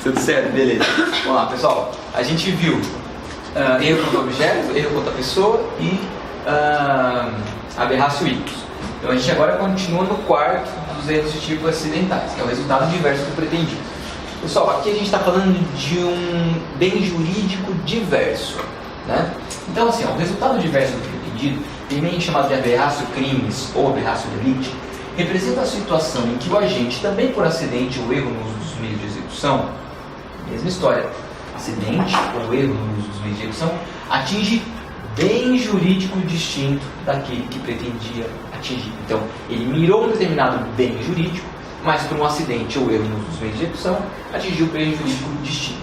Tudo certo? Beleza. Vamos lá, pessoal. A gente viu erro contra objeto, erro contra pessoa e aberratio ictus. Então a gente agora continua no quarto dos erros de tipo acidentais, que é o resultado diverso do pretendido. Pessoal, aqui a gente está falando de um bem jurídico diverso, né? Então assim, o resultado diverso do pretendido, também chamado de aberratio crimis ou aberratio delicti, representa a situação em que o agente, também por acidente ou erro no uso dos meios de execução, mesma história, acidente ou erro no uso dos meios de execução, atinge bem jurídico distinto daquele que pretendia atingir. Então, ele mirou um determinado bem jurídico, mas por um acidente ou erro no uso dos meios de execução, atingiu bem jurídico distinto.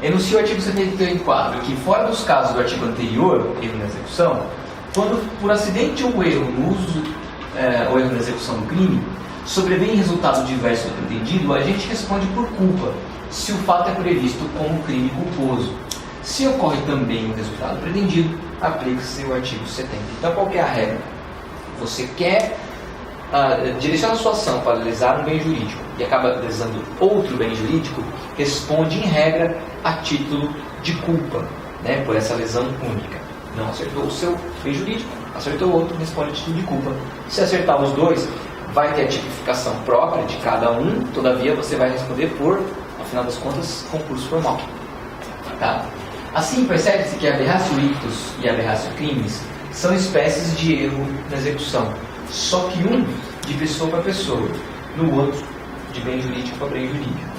Enuncia o artigo 74 que, fora dos casos do artigo anterior, erro na execução, quando por acidente ou erro no uso ou erro na execução do crime, sobrevém resultado diverso do pretendido, o agente responde por culpa, se o fato é previsto como crime culposo. Se ocorre também o resultado pretendido, aplica-se o artigo 70. Então, qual que é a regra? Você quer direcionar a sua ação para lesar um bem jurídico e acaba lesando outro bem jurídico, responde em regra a título de culpa, né, por essa lesão única. Não acertou o seu bem jurídico, acertou o outro, responde a título de culpa. Se acertar os dois, vai ter a tipificação própria de cada um, todavia você vai responder por, afinal das contas, concurso formal. Tá? Assim, percebe-se que aberratio ictus e aberratio crimis são espécies de erro na execução, só que um de pessoa para pessoa, no outro de bem jurídico para bem jurídico.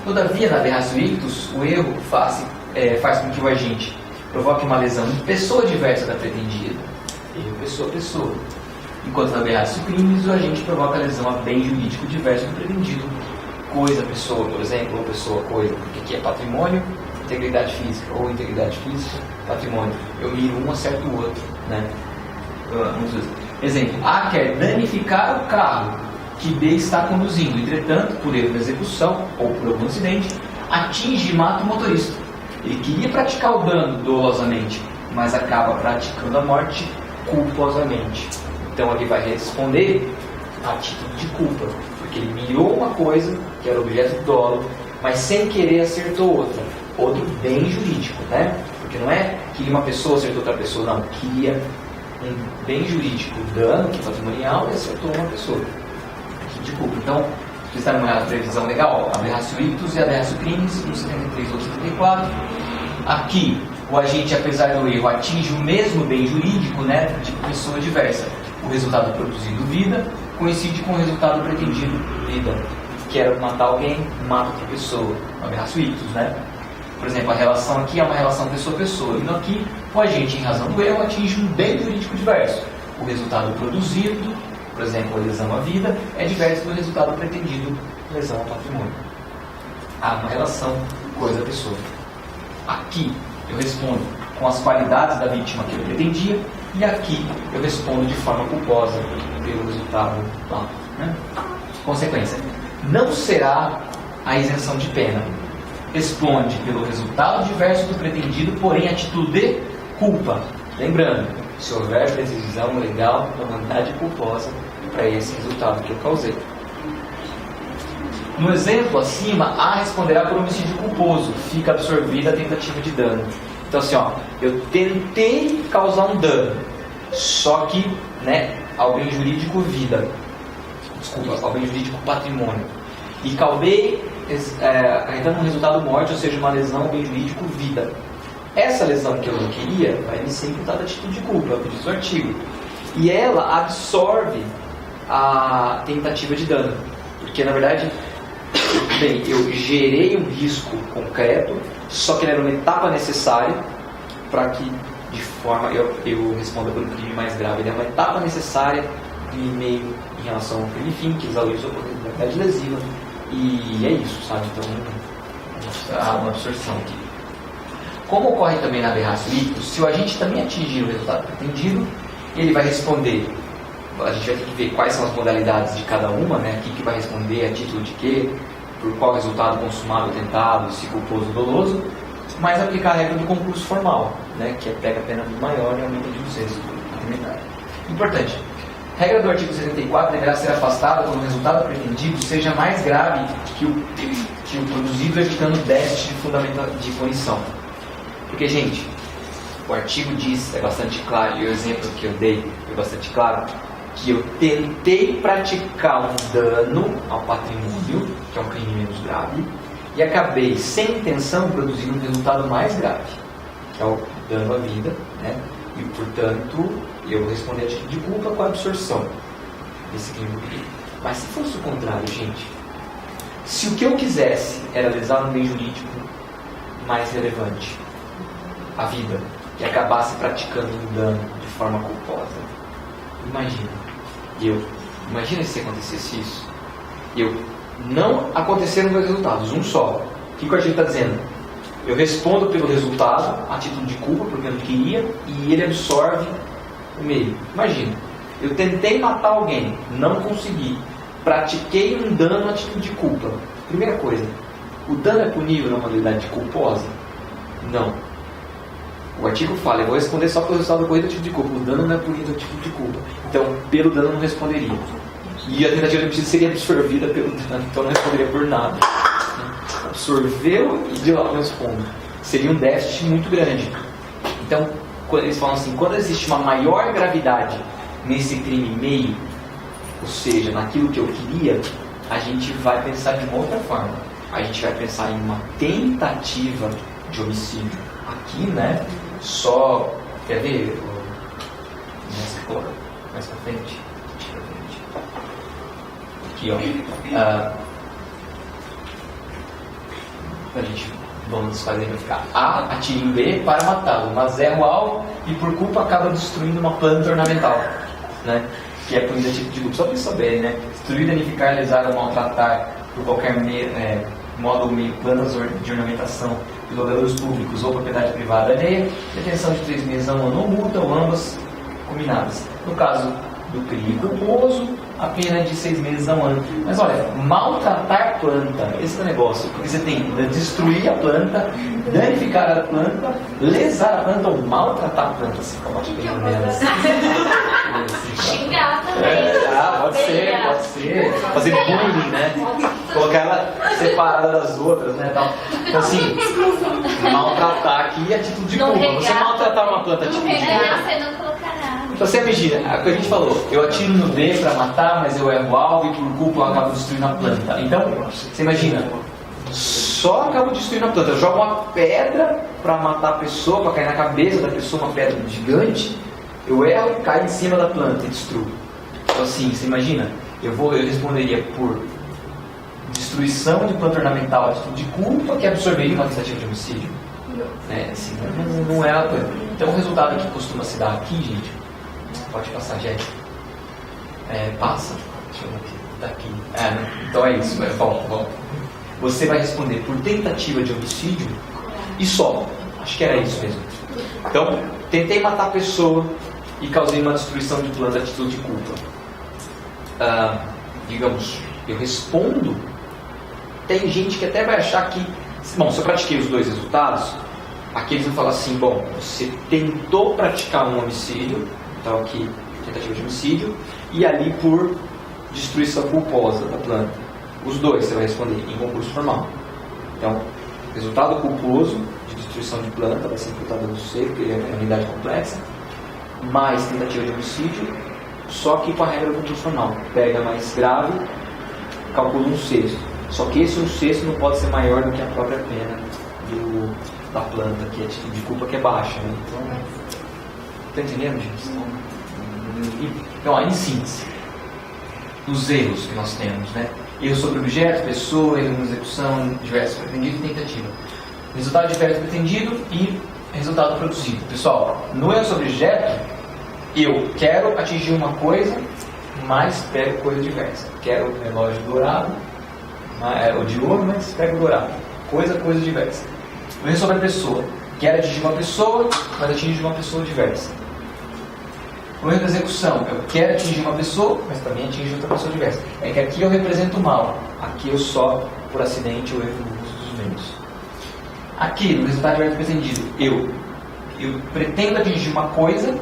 Todavia, na aberratio ictus, o erro faz com que o agente provoque uma lesão em pessoa diversa da pretendida, erro pessoa a pessoa. Enquanto na aberratio crimis, o agente provoca a lesão a bem jurídico diverso do pretendido, coisa pessoa, por exemplo, ou pessoa coisa, porque aqui é patrimônio, integridade física, ou integridade física, patrimônio. Eu miro um, acerto o outro, né? Exemplo, A quer danificar o carro que B está conduzindo, entretanto, por erro de execução ou por algum acidente, atinge e mata o motorista. Ele queria praticar o dano dolosamente, mas acaba praticando a morte culposamente. Então ele vai responder a título de culpa, porque ele mirou uma coisa que era objeto de dolo, mas sem querer acertou outra. Outro bem jurídico, né? Porque não é que uma pessoa acertou outra pessoa, não. Queria um bem jurídico, dano, que é patrimonial, e acertou uma pessoa. De culpa. Então, vocês está numa previsão legal, aberratio ictus e aberratio crimis, 173 ou 74. Aqui, o agente, apesar do erro, atinge o mesmo bem jurídico, né, de pessoa diversa. O resultado produzido, vida, coincide com o resultado pretendido, vida. Quero matar alguém, mata outra pessoa. Aberratio ictus, né? Por exemplo, a relação aqui é uma relação pessoa-pessoa. Então aqui, o agente, em razão do erro, atinge um bem jurídico diverso. O resultado produzido, por exemplo, a lesão à vida, é diverso do resultado pretendido, lesão ao patrimônio. Há uma relação coisa-pessoa. Aqui, eu respondo com as qualidades da vítima que eu pretendia, e aqui eu respondo de forma culposa pelo resultado lá. Né? Consequência. Não será a isenção de pena. Responde pelo resultado diverso do pretendido, porém a título de culpa. Lembrando, se houver precisão legal da vontade culposa para esse resultado que eu causei. No exemplo acima, A responderá por homicídio culposo, fica absorvida a tentativa de dano. Então assim, ó, eu tentei causar um dano, só que, né, ao bem jurídico vida, desculpa, ao bem jurídico patrimônio, e causei acarretando um resultado morte, ou seja, uma lesão ao bem jurídico vida. Essa lesão que eu não queria vai me ser imputada a título de culpa, diz o artigo, e ela absorve a tentativa de dano, porque na verdade, bem, eu gerei um risco concreto, só que ele era uma etapa necessária para que, de forma, eu responda por um crime mais grave. Ele é uma etapa necessária em meio em relação ao crime fim, que exauriu sua potencialidade lesiva, e é isso, sabe? Então, há uma absorção aqui. Como ocorre também na aberratio ictus, se o agente também atingir o resultado pretendido, ele vai responder. A gente vai ter que ver quais são as modalidades de cada uma, né? Aqui que vai responder a título de quê, por qual resultado consumado, tentado, se culposo ou doloso, mas aplicar a regra do concurso formal, né? Que pega a pena do maior e aumenta de um sexto. Importante. Regra do artigo 74 deverá ser afastada quando o resultado pretendido seja mais grave que o artigo produzido evitando déficit de punição. Porque, gente, o artigo diz, é bastante claro, e o exemplo que eu dei é bastante claro, que eu tentei praticar um dano ao patrimônio, que é um crime menos grave, e acabei, sem intenção, produzindo um resultado mais grave, que é o dano à vida, né? E, portanto, eu respondi a título de culpa com a absorção desse crime do crime. Mas se fosse o contrário, gente, se o que eu quisesse era lesar um bem jurídico mais relevante, a vida, e acabasse praticando um dano de forma culposa, imagina se acontecesse isso. Não aconteceram dois resultados, um só. O que o artigo está dizendo? Eu respondo pelo resultado, a título de culpa, porque eu não queria, e ele absorve o meio. Imagina, eu tentei matar alguém, não consegui, pratiquei um dano a título de culpa. Primeira coisa, o dano é punível na modalidade culposa? Não. O artigo fala, eu vou responder só pelo resultado ocorrido a título de culpa. O dano não é punido a título de culpa. Então, pelo dano eu não responderia. E a tentativa de homicídio seria absorvida pelo dano, então eu não responderia por nada. Absorveu e de lá eu respondo. Seria um déficit muito grande. Então, quando eles falam assim, quando existe uma maior gravidade nesse crime meio, ou seja, naquilo que eu queria, a gente vai pensar de uma outra forma. A gente vai pensar em uma tentativa de homicídio. Aqui, né, só... Quer ver? Mais pra frente. Aqui, ó. A gente, vamos fazer para ficar. A atira em B para matá-lo, mas erra o alvo e por culpa acaba destruindo uma planta ornamental, né? Que é punida tipo de culpa. Só para vocês saberem, né? Destruir, danificar, lesar ou maltratar por qualquer modo ou meio plantas de ornamentação de logradores públicos ou propriedade privada alheia, detenção de 3 meses a 1 ano ou multa, ou ambas combinadas. No caso do crime culposo, a pena é de 6 meses a 1 ano. Mas olha, maltratar planta, esse é o negócio, porque você tem destruir a planta, danificar a planta, lesar a planta ou maltratar a planta. Você acabou de pegar nelas. Xingar também. Pode ser. Fazer bullying, né? Colocar ela separada das outras, né? Então assim, maltratar aqui é título de culpa. Você maltratar uma planta é título de culpa. Então você imagina, a que a gente falou, eu atiro no B para matar, mas eu erro o alvo e por culpa eu acabo destruindo a planta. Então, você imagina, só acabo destruindo a planta. Eu jogo uma pedra para matar a pessoa, para cair na cabeça da pessoa, uma pedra gigante, eu erro, cai em cima da planta e destruo. Então assim, você imagina, eu responderia por destruição de planta ornamental a título de culpa, que absorveria uma tentativa de homicídio. Assim, não é a coisa. Então o resultado que costuma se dar aqui, gente, pode passar, Jack. Passa. Deixa eu ver aqui. Daqui. Então é isso. Volta. Você vai responder por tentativa de homicídio e só. Acho que era isso mesmo. Então, tentei matar a pessoa e causei uma destruição de planta a título de culpa. Digamos, eu respondo. Tem gente que até vai achar que... Bom, se eu pratiquei os dois resultados, aqui eles vão falar assim, bom, você tentou praticar um homicídio, então aqui, tentativa de homicídio, e ali por destruição culposa da planta. Os dois você vai responder em concurso formal. Então, resultado culposo de destruição de planta vai ser imputado no C, porque é uma unidade complexa, mais tentativa de homicídio, só que com a regra do concurso formal. Pega mais grave, calcula 1/6. Só que esse 1/6 não pode ser maior do que a própria pena da planta, que é tipo de culpa que é baixa, né? Então, está entendendo, gente? Então, em síntese, os erros que nós temos, né? Erro sobre objeto, pessoa, erro na execução, diverso pretendido e tentativa. Resultado diverso pretendido e resultado produzido. Pessoal, no erro sobre objeto, eu quero atingir uma coisa, mas pego coisa diversa. Quero o relógio dourado, o de ouro, mas pego o dourado. Coisa diversa. No erro sobre a pessoa, quero atingir uma pessoa, mas atingir uma pessoa diversa. No erro da execução, eu quero atingir uma pessoa, mas também atingir outra pessoa diversa. É que aqui eu represento o mal, aqui eu só, por acidente, eu erro no uso dos meios. Aqui, no resultado diverso pretendido, eu pretendo atingir uma coisa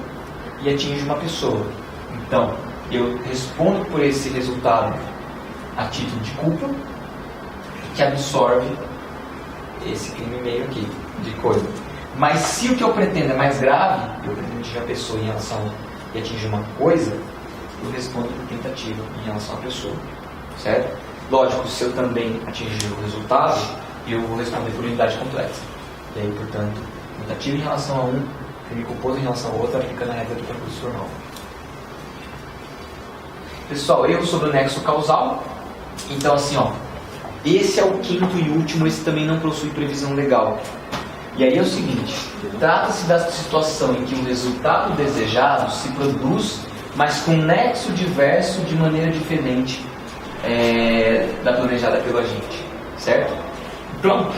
e atinjo uma pessoa. Então, eu respondo por esse resultado a título de culpa, que absorve esse crime meio aqui, de coisa. Mas se o que eu pretendo é mais grave, eu pretendo atingir a pessoa em relação e atingir uma coisa, eu respondo por tentativa em relação à pessoa, certo? Lógico, se eu também atingir o resultado, eu vou responder por unidade complexa. E aí, portanto, tentativa em relação a um, crime culposo em relação ao outro, aplicando a regra do concurso formal. Pessoal, erro sobre o nexo causal. Então, assim, ó, esse é o quinto e último, esse também não possui previsão legal. E aí é o seguinte, trata-se da situação em que o resultado desejado se produz, mas com nexo diverso de maneira diferente da planejada pelo agente, certo? Então,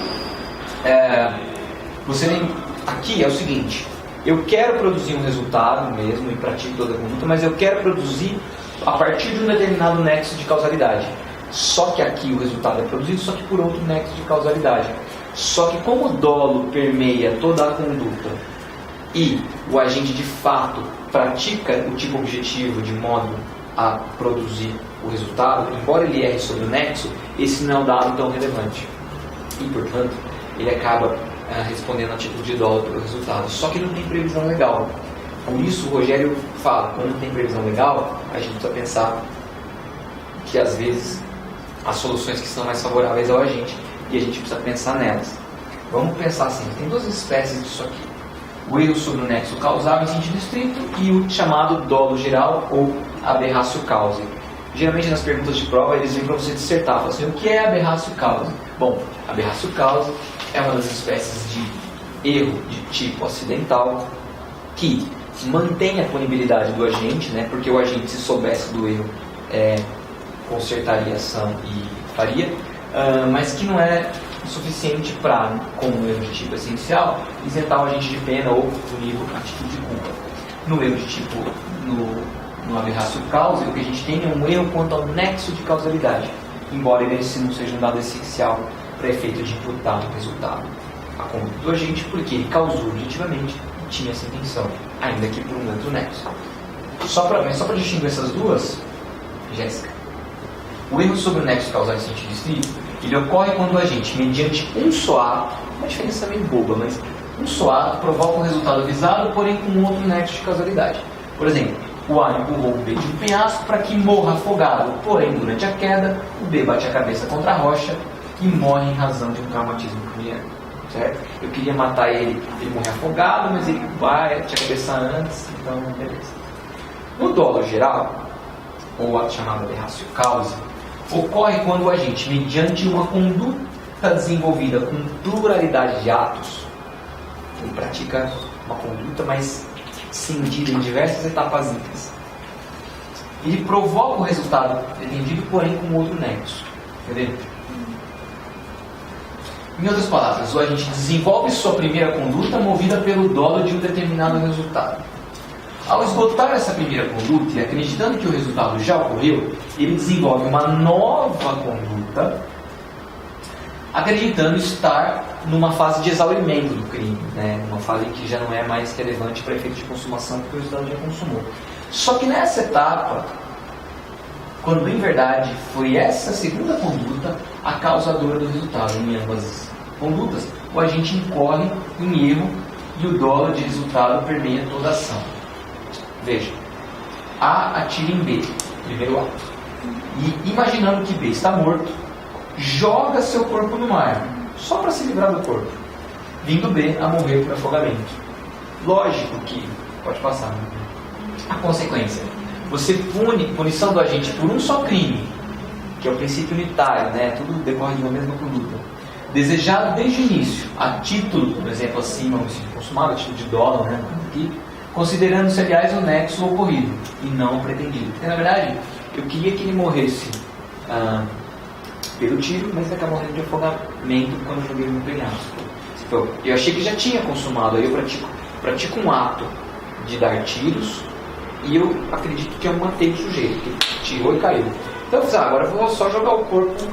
aqui é o seguinte, eu quero produzir um resultado mesmo e pratico toda a conduta, mas eu quero produzir a partir de um determinado nexo de causalidade. Só que aqui o resultado é produzido, só que por outro nexo de causalidade. Só que como o dolo permeia toda a conduta e o agente de fato pratica o tipo objetivo de modo a produzir o resultado, embora ele erre sobre o nexo, esse não é um dado tão relevante. E, portanto, ele acaba respondendo a título de dolo pelo resultado. Só que não tem previsão legal. Por isso o Rogério fala, quando não tem previsão legal, a gente precisa pensar que às vezes as soluções que são mais favoráveis ao agente, e a gente precisa pensar nelas. Vamos pensar assim, tem duas espécies disso aqui. O erro sobre o nexo causal em sentido estrito e o chamado dolo geral ou aberratio causae. Geralmente nas perguntas de prova eles vêm para você dissertar, falam assim, o que é aberratio causae? Bom, aberratio causae é uma das espécies de erro de tipo acidental que mantém a punibilidade do agente, né, porque o agente, se soubesse do erro, consertaria a ação e faria, mas que não é suficiente para, como erro de tipo essencial, isentar o agente de pena ou punir a título de culpa. No erro de tipo, no aberratio causae, o que a gente tem é um erro quanto ao nexo de causalidade, embora esse não seja um dado essencial para efeito de imputar o resultado a conduta do agente, porque ele causou objetivamente e tinha essa intenção, ainda que por um outro nexo. Só para distinguir essas duas, Jéssica, o erro sobre o nexo causal em sentido estrito, ele ocorre quando o agente, mediante um só ato, uma diferença meio boba, mas um só ato provoca o resultado visado, porém com um outro nexo de causalidade. Por exemplo, o A empurrou o B de um penhasco para que morra afogado, porém durante a queda, o B bate a cabeça contra a rocha e morre em razão de um traumatismo craniano. Certo? Eu queria matar ele morre afogado, mas ele bate a cabeça antes, então beleza. No dolo geral, ou ato chamado aberratio causae, ocorre quando o agente, mediante uma conduta desenvolvida com pluralidade de atos, ele pratica uma conduta, mas cindida em diversas etapas íntimas. Ele provoca o resultado pretendido, porém com outro nexo. Entendeu? Em outras palavras, o agente desenvolve sua primeira conduta movida pelo dolo de um determinado resultado. Ao esgotar essa primeira conduta e acreditando que o resultado já ocorreu, ele desenvolve uma nova conduta, acreditando estar numa fase de exaurimento do crime, né? Uma fase que já não é mais relevante para efeito de consumação, porque o resultado já consumou. Só que nessa etapa, quando em verdade foi essa segunda conduta a causadora do resultado, em ambas condutas, o agente incorre em erro e o dolo de resultado permeia toda a ação. Veja, A atira em B, primeiro ato, e imaginando que B está morto, joga seu corpo no mar, só para se livrar do corpo, vindo B a morrer por afogamento. Lógico que, pode passar, né? A consequência, você punição do agente por um só crime, que é o princípio unitário, né? Tudo decorre de uma mesma conduta, desejado desde o início, a título, por exemplo, acima, homicídio consumado, a título de dolo, né? Aqui, considerando-se, aliás, o nexo ocorrido e não o pretendido. Porque, na verdade, eu queria que ele morresse pelo tiro, mas ele acabou morrendo de afogamento quando eu joguei no penhasco. Eu achei que já tinha consumado, aí eu pratico um ato de dar tiros e eu acredito que eu matei o sujeito, que tirou e caiu. Então eu fiz, agora eu vou só jogar o corpo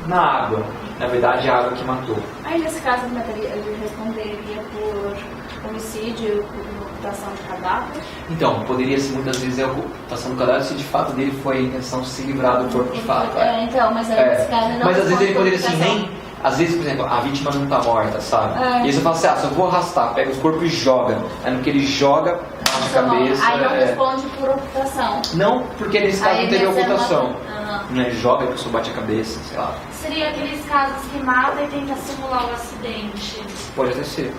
na água. Na verdade, a água que matou. Aí, nesse caso, ele responderia por homicídio, por ocultação de cadáver? Então, poderia ser muitas vezes a ocultação do cadáver se de fato dele foi a intenção de se livrar do corpo de fato. Então, mas nesse caso não. Mas às vezes ele poderia assim, Às vezes, por exemplo, a vítima não está morta, sabe? E aí você fala assim, só vou arrastar, pega o corpo e joga. Aí no que ele joga, bate a cabeça. Aí não responde por ocultação. Não, porque nesse caso não teve ocultação. Uma... Joga, a pessoa bate a cabeça, sei lá. Seria aqueles casos que mata e tenta simular o acidente. Pode até ser.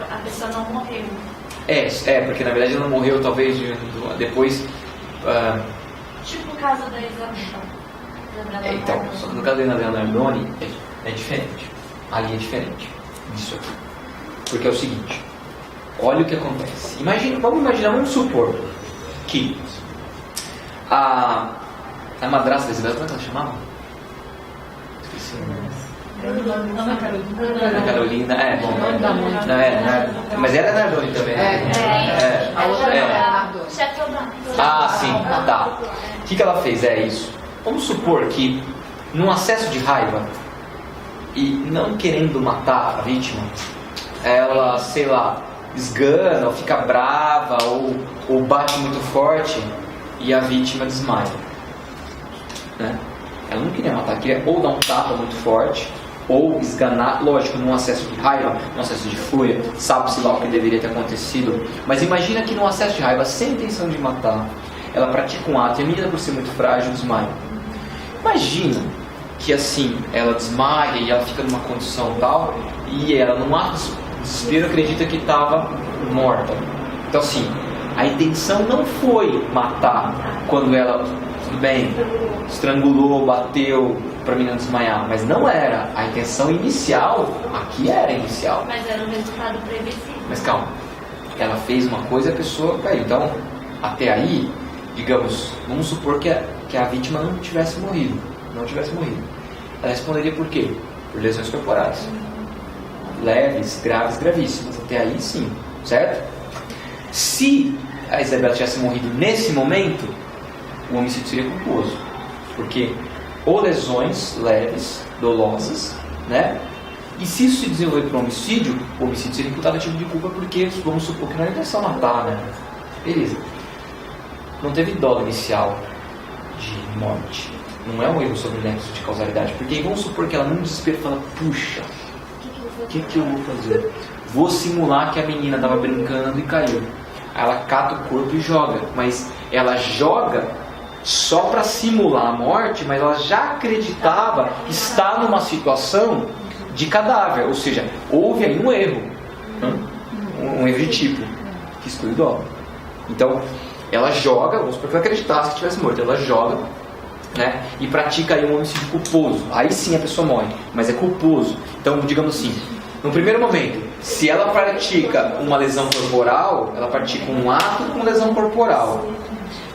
A pessoa não morreu. Porque na verdade ela não morreu, talvez depois... Tipo o caso da Isabela. Então, só que no caso da Isabela Nardoni é diferente. Ali é diferente disso aqui. Porque é o seguinte, olha o que acontece. Vamos supor que a madrasta da Isabela, como é que ela chamava? Esqueci o nome. Ana Carolina, mas era Nardoni também, né? A outra era sim, tá. O que ela fez? Isso. Vamos supor que, num acesso de raiva, e não querendo matar a vítima, ela, sei lá, esgana, ou fica brava, ou bate muito forte, e a vítima desmaia. Né? Ela não queria matar, queria ou dar um tapa muito forte, ou esganar, lógico, num acesso de raiva, num acesso de fúria, sabe-se lá o que deveria ter acontecido. Mas imagina que num acesso de raiva, sem intenção de matar, ela pratica um ato, e a menina, por ser muito frágil, desmaia. Imagina que assim, ela desmaia e ela fica numa condição tal, e ela, num ato de desespero, acredita que estava morta. Então assim, a intenção não foi matar quando ela, tudo bem, estrangulou, bateu para a menina desmaiar, mas não era. A intenção inicial, aqui era inicial. Mas era um resultado previsível. Mas calma, ela fez uma coisa e a pessoa caiu. Então, até aí, digamos, vamos supor que a vítima não tivesse morrido. Ela responderia por quê? Por lesões corporais. Leves, graves, gravíssimas. Até aí sim, certo? Se a Isabela tivesse morrido nesse momento, o homicídio seria culposo. Porque ou lesões leves, dolosas, né? E se isso se desenvolver para um homicídio, o homicídio seria imputado a tipo de culpa, porque vamos supor que não era intenção matar, né? Beleza. Não teve dolo inicial de morte. Não é um erro sobre o nexo de causalidade. Porque vamos supor que ela num desespero fala, puxa, o que eu vou fazer? Vou simular que a menina estava brincando e caiu. Aí ela cata o corpo e joga. Mas ela joga só para simular a morte, mas ela já acreditava estar numa situação de cadáver. Ou seja, houve aí um erro. Um erro de tipo, que exclui o dolo. Então, ela joga, vamos supor que ela acreditasse que tivesse morto, ela joga, né, e pratica aí um homicídio culposo. Aí sim a pessoa morre, mas é culposo. Então, digamos assim, no primeiro momento, se ela pratica uma lesão corporal, ela pratica um ato com lesão corporal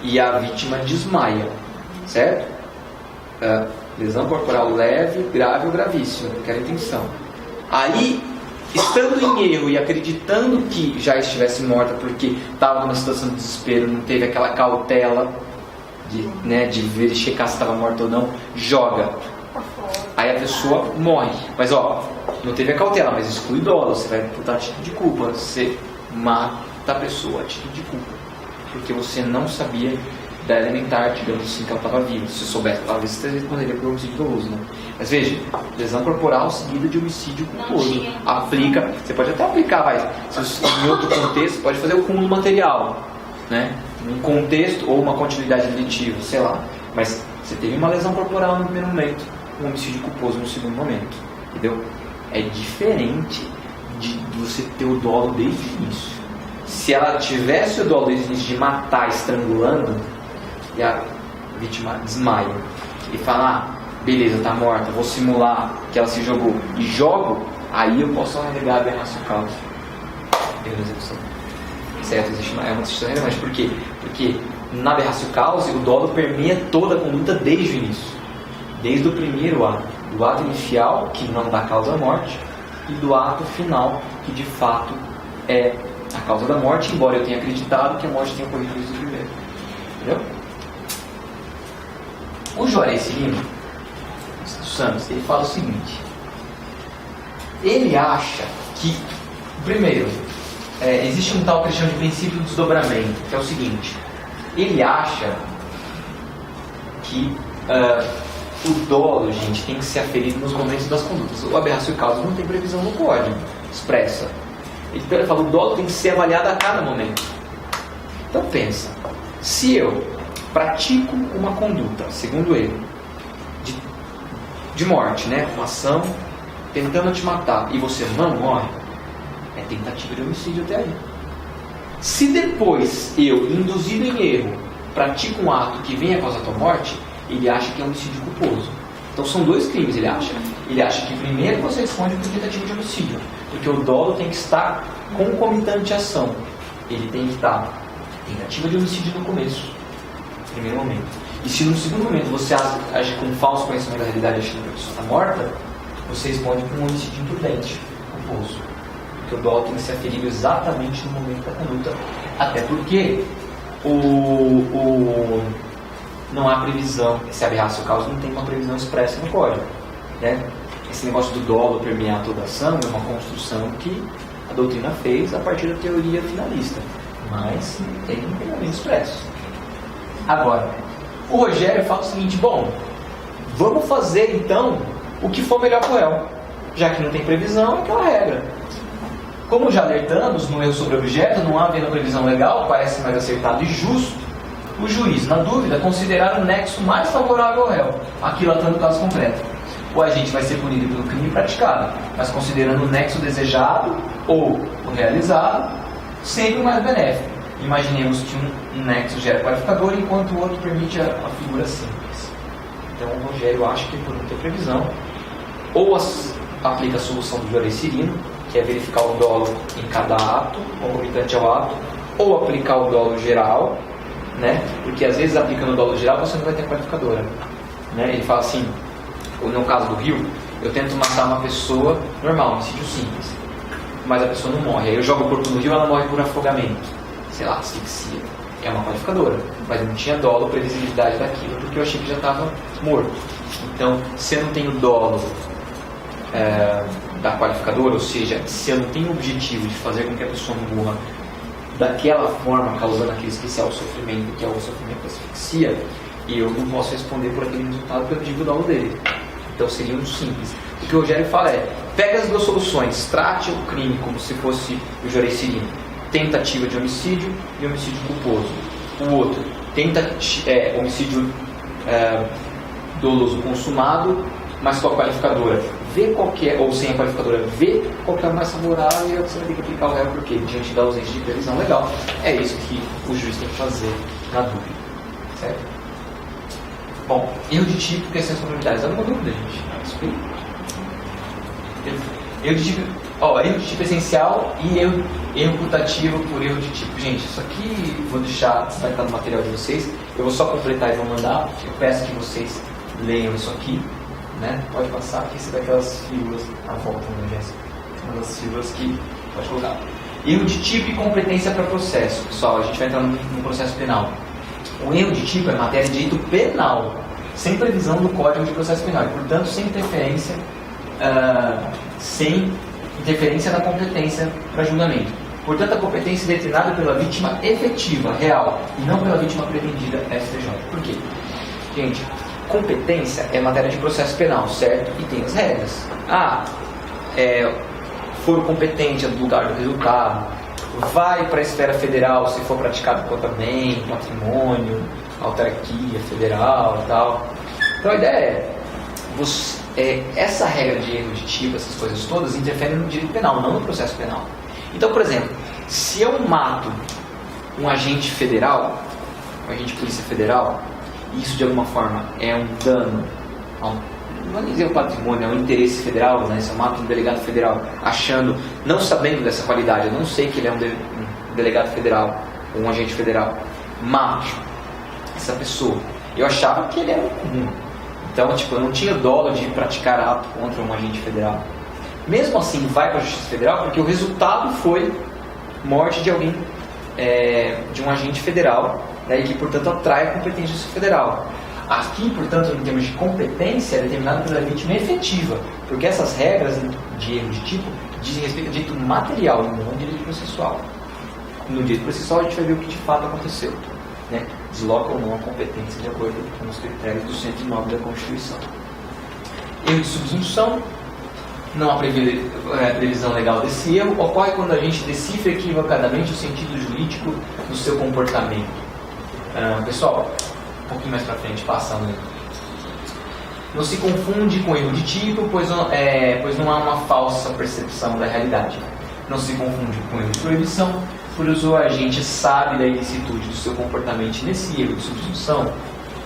e a vítima desmaia, certo? Lesão corporal leve, grave ou gravíssima, que era a intenção. Aí, estando em erro e acreditando que já estivesse morta porque estava numa situação de desespero, não teve aquela cautela de verificar se estava morta ou não, joga. Aí a pessoa morre. Mas não teve a cautela, mas exclui dolo, você vai imputar atitude de culpa. Você mata a pessoa, atitude de culpa. Porque você não sabia da elementar, digamos assim, que ela estava viva. Se soubesse, talvez você responderia por homicídio doloso, né? Mas veja, lesão corporal seguida de homicídio culposo. Aplica, você pode até aplicar, se em outro contexto, pode fazer o cúmulo material, né? Um contexto ou uma continuidade delitiva, sei lá. Mas você teve uma lesão corporal no primeiro momento, um homicídio culposo no segundo momento, entendeu? É diferente de você ter o dolo desde o início. Se ela tivesse o dolo desde o início de matar estrangulando, e a vítima desmaia e fala, beleza, tá morta, vou simular que ela se jogou e jogo, aí eu posso alegar a aberração causa. Certo, é uma distinção relevante. Por quê? Porque na aberração causa o dolo permeia toda a conduta desde o início, desde o primeiro ato, do ato inicial, que não dá causa à morte, e do ato final, que de fato é a causa da morte, embora eu tenha acreditado que a morte tenha ocorrido desde o primeiro. Entendeu? O Juarez Lima dos Santos, ele fala o seguinte: ele acha que, primeiro, existe um tal que ele chama de princípio do desdobramento, que é o seguinte: ele acha que o dolo, gente, tem que ser aferido nos momentos das condutas. O aberração e causa não tem previsão no código expressa. Então ele fala, o dolo tem que ser avaliado a cada momento. Então pensa, se eu pratico uma conduta, segundo ele, de morte, né? Uma ação tentando te matar, e você não morre, é tentativa de homicídio até aí. Se depois eu, induzido em erro, pratico um ato que venha a causar tua morte, ele acha que é homicídio culposo. Então são dois crimes, ele acha. Ele acha que primeiro você responde por tentativa de homicídio, porque o dolo tem que estar concomitante à ação. Ele tem que estar tentativa de homicídio no começo, no primeiro momento. E se no segundo momento você age com um falso conhecimento da realidade achando que a pessoa está morta, você responde por um homicídio imprudente, culposo. Porque o dolo tem que ser aferido exatamente no momento da conduta, até porque não há previsão, esse aberração causa não tem uma previsão expressa no código, né? Esse negócio do dolo permear toda a ação é uma construção que a doutrina fez a partir da teoria finalista, mas não tem um regulamento expresso. Agora, o Rogério fala o seguinte, bom, vamos fazer então o que for melhor para o réu, já que não tem previsão, é aquela regra. Como já alertamos no erro sobre objeto, não havendo previsão legal, parece mais acertado e justo o juiz, na dúvida, considerar o nexo mais favorável ao réu, aquilatando o caso concreto. O agente vai ser punido pelo crime praticado, mas considerando o nexo desejado ou o realizado, sempre o mais benéfico. Imaginemos que um nexo gera qualificador, enquanto o outro permite a figura simples. Então o Rogério acha que por não ter previsão, ou aplica a solução do Jorecirino, que é verificar o dolo em cada ato, concomitante ao ato, ou aplicar o dolo geral, né? Porque às vezes aplicando o dolo geral você não vai ter qualificadora, né? Ele fala assim, no caso do Rio, eu tento matar uma pessoa normal, homicídio simples, mas a pessoa não morre, aí eu jogo o corpo no rio, ela morre por afogamento, sei lá, asfixia, é uma qualificadora, mas não tinha dolo, previsibilidade daquilo, porque eu achei que já estava morto. Então, se eu não tenho dolo da qualificadora, ou seja, se eu não tenho o objetivo de fazer com que a pessoa morra daquela forma, causando aquele especial sofrimento, que é o sofrimento da asfixia, e eu não posso responder por aquele resultado porque eu tive o dolo dele. Então seria um simples. O que o Rogério fala é, pega as duas soluções, trate o crime como se fosse o Jorecirino, tentativa de homicídio e homicídio culposo. O outro, homicídio doloso consumado, mas com a qualificadora. Vê qual que é, ou sem a qualificadora, vê qual que é o mais favorável e você vai ter que aplicar o réu, porque diante da ausência de previsão legal, é isso que o juiz tem que fazer na dúvida. Certo? Bom, erro de tipo, questões complementares. Alguma dúvida, gente? Erro de tipo essencial e erro putativo por erro de tipo. Gente, isso aqui vou deixar, vai estar no material de vocês. Eu vou só completar e vou mandar. Eu peço que vocês leiam isso aqui. Né? Pode passar aqui, você vai aquelas figuras à volta, né, Jéssica? Uma das figuras que pode colocar. Erro de tipo e competência para processo. Pessoal, a gente vai entrar no processo penal. O erro de tipo é matéria de direito penal, sem previsão do Código de Processo Penal, e, portanto, sem interferência na competência para julgamento. Portanto, a competência é determinada pela vítima efetiva, real, e não pela vítima pretendida STJ. Por quê? Gente, competência é matéria de processo penal, certo? E tem as regras. Foro competente é do lugar do resultado, vai para a esfera federal se for praticado contra bem, patrimônio, autarquia federal e tal. Então a ideia essa regra de erro de tipo, essas coisas todas, interferem no direito penal, não no processo penal. Então, por exemplo, se eu mato um agente federal, um agente de polícia federal, e isso de alguma forma é um dano, não vou dizer o patrimônio, é um interesse federal, né? Se eu mato um delegado federal não sabendo dessa qualidade, eu não sei que ele é um delegado federal, ou um agente federal, mato essa pessoa. Eu achava que ele era um comum. Então, eu não tinha dolo de praticar ato contra um agente federal. Mesmo assim, vai para a Justiça Federal, porque o resultado foi morte de alguém, de um agente federal, né, e que, portanto, atrai a competência federal. Aqui, portanto, em termos de competência, é determinado pela vítima efetiva, porque essas regras de erro de tipo dizem respeito ao direito material, não ao direito processual. No direito processual, a gente vai ver o que de fato aconteceu, né? desloca ou não a competência de acordo com os critérios do 109 da Constituição. Erro de subsunção. Não há previsão legal desse erro. Ocorre quando a gente decifra equivocadamente o sentido jurídico do seu comportamento. Pessoal, um pouquinho mais para frente, passando aí. Não se confunde com erro de tipo, pois não há uma falsa percepção da realidade. Não se confunde com erro de proibição, pois o agente sabe da ilicitude do seu comportamento. Nesse erro de subsunção,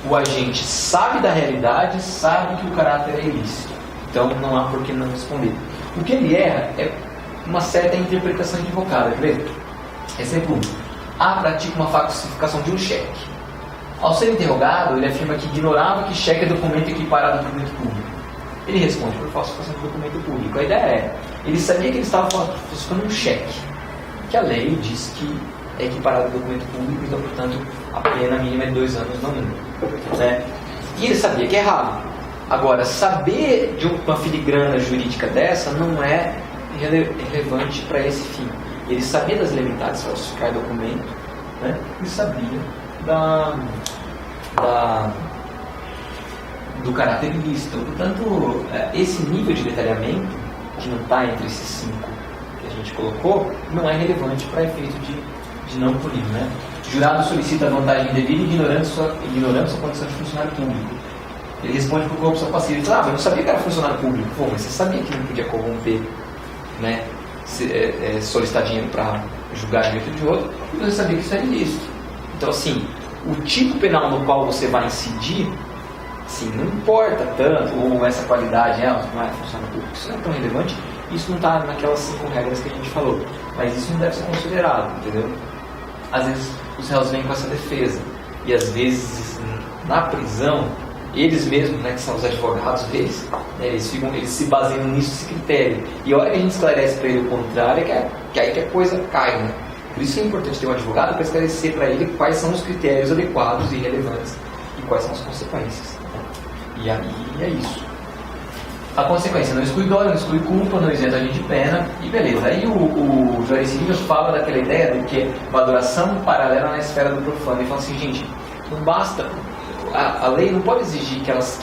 o agente sabe da realidade, sabe que o caráter é ilícito. Então não há por que não responder. O que ele erra é uma certa interpretação equivocada. Quer ver? Exemplo 1. A pratica uma falsificação de um cheque. Ao ser interrogado, ele afirma que ignorava que cheque é documento equiparado ao documento público. Ele responde por falsificação de documento público. A ideia é, ele sabia que ele estava falsificando um cheque, que a lei diz que é equiparado ao documento público, então, portanto, a pena mínima é 2 anos no mínimo. Né? E ele sabia que é errado. Agora, saber de uma filigrana jurídica dessa não é relevante para esse fim. Ele sabia das limitadas de falsificar documento, né? E sabia do caráter ilícito. Portanto, esse nível de detalhamento, que não está entre esses 5 que a gente colocou, não é relevante para efeito de não punir. Né? Jurado solicita vantagem indevida e ignorando sua condição de funcionário público. Ele responde por corrupção passiva. Ele fala, mas eu não sabia que era funcionário público. Pô, mas você sabia que não podia corromper, né? Solicitar dinheiro para julgar direito de outro, e você sabia que isso era ilícito. Então, assim, o tipo penal no qual você vai incidir, assim, não importa tanto, ou essa qualidade, não é funcionário público, isso não é tão relevante, isso não está naquelas 5 regras que a gente falou. Mas isso não deve ser considerado, entendeu? Às vezes os réus vêm com essa defesa, e às vezes na prisão, eles mesmos, né, que são os advogados deles, né, eles se baseiam nisso, esse critério. E a hora que a gente esclarece para ele o contrário, que aí que a coisa cai, né? Por isso é importante ter um advogado para esclarecer para ele quais são os critérios adequados e relevantes e quais são as consequências. Né? E aí é isso. A consequência não exclui dolo, não exclui culpa, não isenta a gente de pena, e beleza. Aí o Juarez Civiles fala daquela ideia de que uma adoração paralela na esfera do profano. Ele fala assim, gente, não basta... A lei não pode exigir que as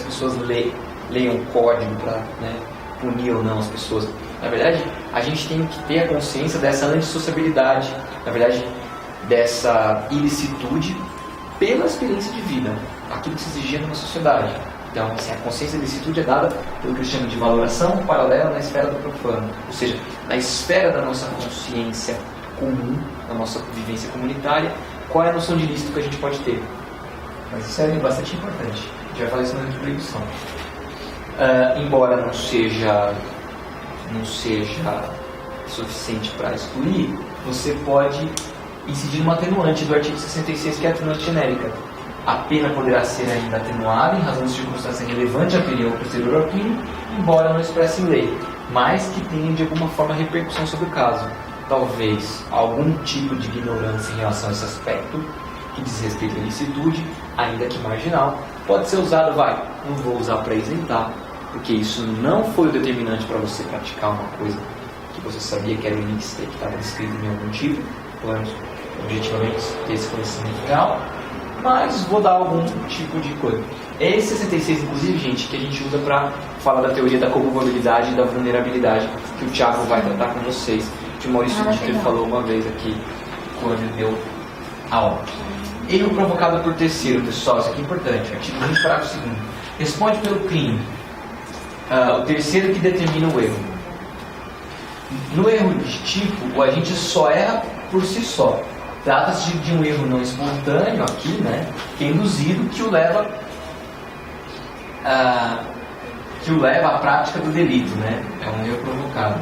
pessoas leiam o código para, né, punir ou não as pessoas. Na verdade, a gente tem que ter a consciência dessa antissociabilidade, na verdade, dessa ilicitude pela experiência de vida, aquilo que se exigia numa sociedade. Então, assim, a consciência da ilicitude é dada pelo que eles chamam de valoração paralela na esfera do profano, ou seja, na esfera da nossa consciência comum, da nossa vivência comunitária, qual é a noção de ilícito que a gente pode ter. Mas isso é bastante importante. A gente vai falar isso na proibição. Embora não seja suficiente para excluir, você pode incidir numa atenuante do artigo 66, que é a atenuante genérica. A pena poderá ser ainda atenuada em razão de circunstância relevante à pena ou posterior ao crime, embora não expresse em lei, mas que tenha de alguma forma repercussão sobre o caso. Talvez algum tipo de ignorância em relação a esse aspecto, que diz respeito à ilicitude, ainda que marginal, pode ser usado, não vou usar para isentar, porque isso não foi o determinante para você praticar uma coisa que você sabia que era ilícita e que estava descrito em algum tipo, vamos objetivamente ter esse conhecimento real, mas vou dar algum tipo de coisa. Esse 66, inclusive, gente, que a gente usa para falar da teoria da culpabilidade e da vulnerabilidade, que o Thiago vai tratar com vocês, que o Maurício Dicker falou uma vez aqui, quando deu a aula. Erro provocado por terceiro, pessoal, isso aqui é importante. Artigo 20, parágrafo 2º. Responde pelo crime. O terceiro que determina o erro. No erro de tipo, o agente só erra por si só. Trata-se de um erro não espontâneo aqui, né? Que é induzido, que o leva à prática do delito, né? É um erro provocado.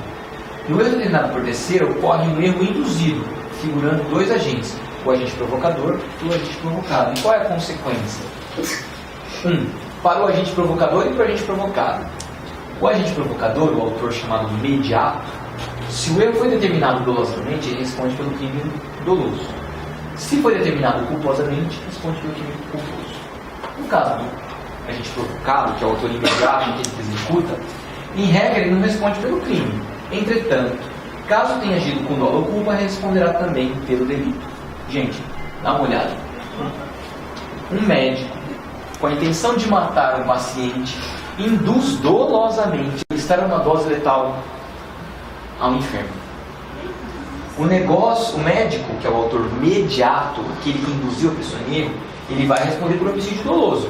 No erro determinado por terceiro, ocorre um erro induzido, figurando 2 agentes. O agente provocador e o agente provocado. E qual é a consequência? Para o agente provocador e para o agente provocado. O agente provocador, o autor chamado mediato, se o erro foi determinado dolosamente, ele responde pelo crime doloso. Se foi determinado culposamente, responde pelo crime culposo. No caso do agente provocado, que é o autor imediato que ele executa, em regra ele não responde pelo crime. Entretanto, caso tenha agido com dolo ou culpa, responderá também pelo delito. Gente, dá uma olhada. um médico, com a intenção de matar um paciente, induz dolosamente a estar uma dose letal ao enfermo. O médico, que é o autor imediato, aquele que induziu a pessoa em erro, ele vai responder por homicídio doloso.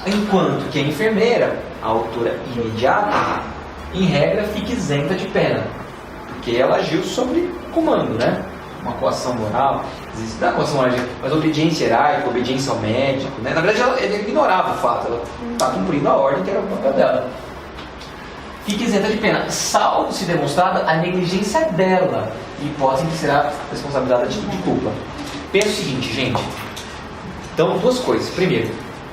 Enquanto que a enfermeira, a autora imediata, em regra, fica isenta de pena, porque ela agiu sob comando, né? Uma coação moral, não é coação moral, mas obediência hierárquica, obediência ao médico, né? Na verdade, ela ignorava o fato, ela está cumprindo a ordem que era o papel dela. Fica isenta de pena, salvo se demonstrada a negligência dela, hipótese que será responsabilizada de culpa. Pensa o seguinte, gente. Então, duas coisas. Primeiro,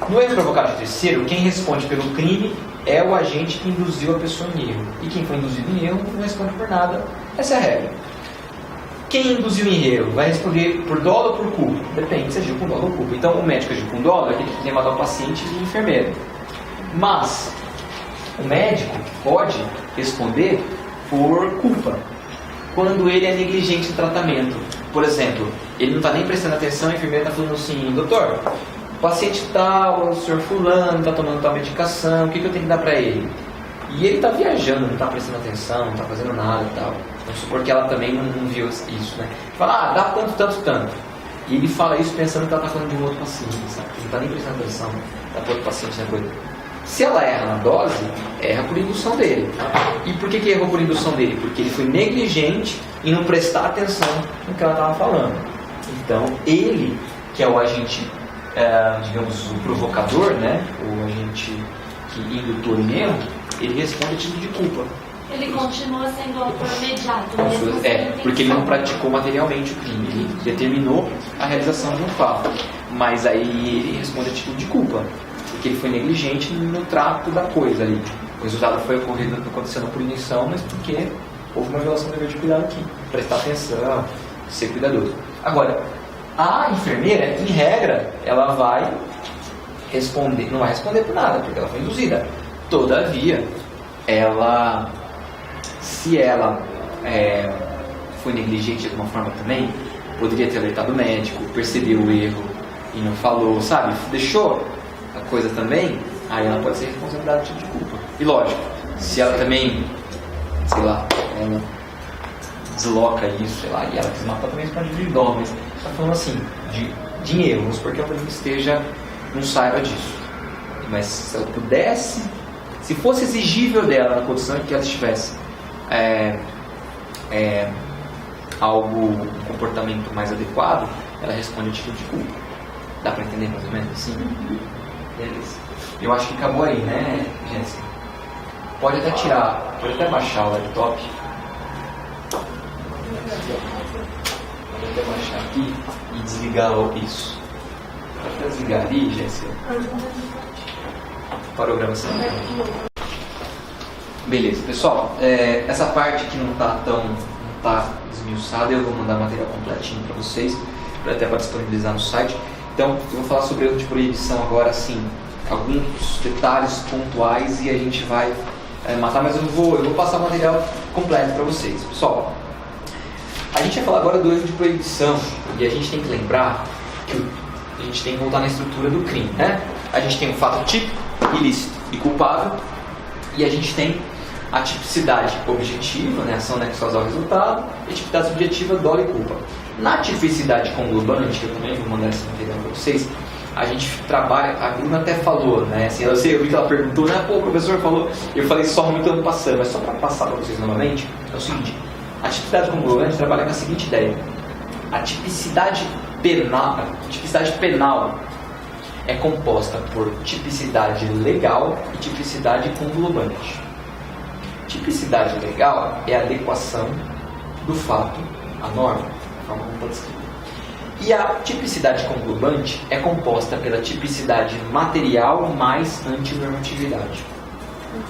no erro provocado de terceiro, quem responde pelo crime é o agente que induziu a pessoa em erro. E quem foi induzido em erro não responde por nada. Essa é a regra. Quem induziu em erro vai responder por dolo ou por culpa? Depende se agiu com dolo ou culpa. Então, o médico agiu com dolo, ele tem que matar o paciente e o enfermeiro. Mas o médico pode responder por culpa quando ele é negligente no tratamento. Por exemplo, ele não está nem prestando atenção, a enfermeira está falando assim: doutor, o paciente tal, o senhor fulano está tomando tal medicação, o que eu tenho que dar para ele? E ele está viajando, não está prestando atenção, não está fazendo nada e tal. Vamos supor que ela também não viu isso, né? Fala, dá tanto. E ele fala isso pensando que ela está falando de um outro paciente, sabe? Ele não está nem prestando atenção, está para outro paciente, né? Se ela erra na dose, erra por indução dele. E por que errou por indução dele? Porque ele foi negligente em não prestar atenção no que ela estava falando. Então, ele, que é o agente, digamos, o provocador, né? O agente que indutor em erro, ele responde a título de culpa. Ele continua sendo o autor imediato. Porque ele não praticou materialmente o crime. Ele determinou a realização de um fato. Mas aí ele responde a título de culpa. Porque ele foi negligente no trato da coisa ali. O resultado foi acontecendo por inição, mas porque houve uma violação do dever de cuidado aqui. Prestar atenção, ser cuidadoso. Agora, a enfermeira, em regra, ela vai responder, não vai responder por nada, porque ela foi induzida. Todavia, se ela foi negligente de alguma forma também, poderia ter alertado o médico, percebeu o erro e não falou, sabe? Deixou a coisa também, aí ela pode ser responsabilizada de tipo de culpa. E lógico, se ela também, sei lá, ela desloca isso, sei lá, e ela quis matar também, pode vir dó, mas está falando assim, de erros, porque ela também não saiba disso. Mas se ela pudesse, se fosse exigível dela, na condição em que ela estivesse um comportamento mais adequado, ela responde a título de culpa. Dá para entender mais ou menos assim? Beleza. Eu acho que acabou aí, né, Jéssica? Pode até baixar o laptop. Pode até baixar aqui e desligar isso. Pode até desligar ali, Jéssica. Parogramação. Beleza, pessoal. Essa parte que não está esmiuçada, eu vou mandar material completinho para vocês, até para disponibilizar no site. Então, eu vou falar sobre erro de proibição agora, assim, alguns detalhes pontuais e a gente vai matar, mas eu vou passar o material completo para vocês. Pessoal, a gente vai falar agora do erro de proibição e a gente tem que lembrar que a gente tem que voltar na estrutura do crime, né? A gente tem o fato típico, ilícito e culpável, e a gente tem a tipicidade objetiva, né, ação nexosa ao resultado, e a tipicidade subjetiva, dolo e culpa. Na tipicidade conglobante, que eu também vou mandar esse material para vocês, a gente trabalha, a Bruna até falou, né, assim, eu vi que ela perguntou, né, o professor falou, eu falei só muito ano passado, mas só para passar para vocês novamente, é o seguinte, a tipicidade conglobante trabalha com a seguinte ideia: a tipicidade penal é composta por tipicidade legal e tipicidade conglobante. Tipicidade legal é a adequação do fato à norma, a forma como está descrita. E a tipicidade conglobante é composta pela tipicidade material mais antinormatividade.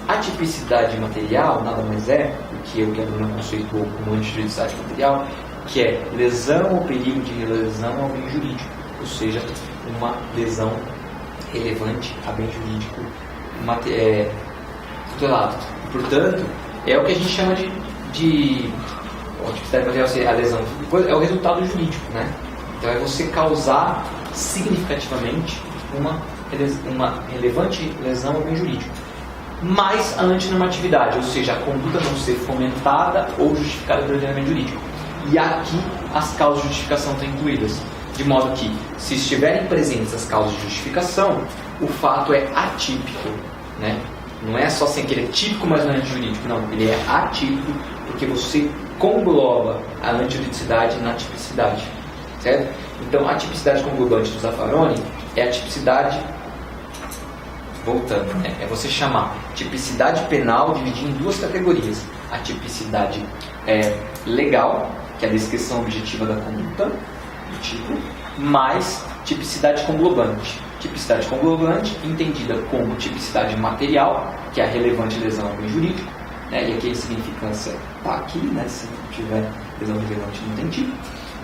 A tipicidade material nada mais é do que o que a Bruna conceituou como antijuridicidade material, que é lesão ou perigo de lesão ao bem jurídico, ou seja, uma lesão relevante a bem jurídico tutelado. Portanto, é o que a gente chama de tipicidade material, a lesão, é o resultado jurídico, né? Então é você causar significativamente uma relevante lesão ao bem jurídico. Mais a antinormatividade, ou seja, a conduta não ser fomentada ou justificada pelo ordenamento jurídico. E aqui as causas de justificação estão incluídas. De modo que, se estiverem presentes as causas de justificação, o fato é atípico, né? Não é só assim que ele é típico, mas não é antijurídico. Não, ele é atípico porque você congloba a antijuridicidade na tipicidade. Certo? Então, a tipicidade conglobante do Zaffaroni é a tipicidade, voltando, né? É você chamar tipicidade penal dividida em duas categorias. A tipicidade legal, que é a descrição objetiva da conduta, do tipo, mais tipicidade conglobante. Tipicidade conglobante, entendida como tipicidade material, que é a relevante lesão ao bem jurídico, né? E aqui a significância está aqui, né? Se não tiver lesão relevante não tem tipo.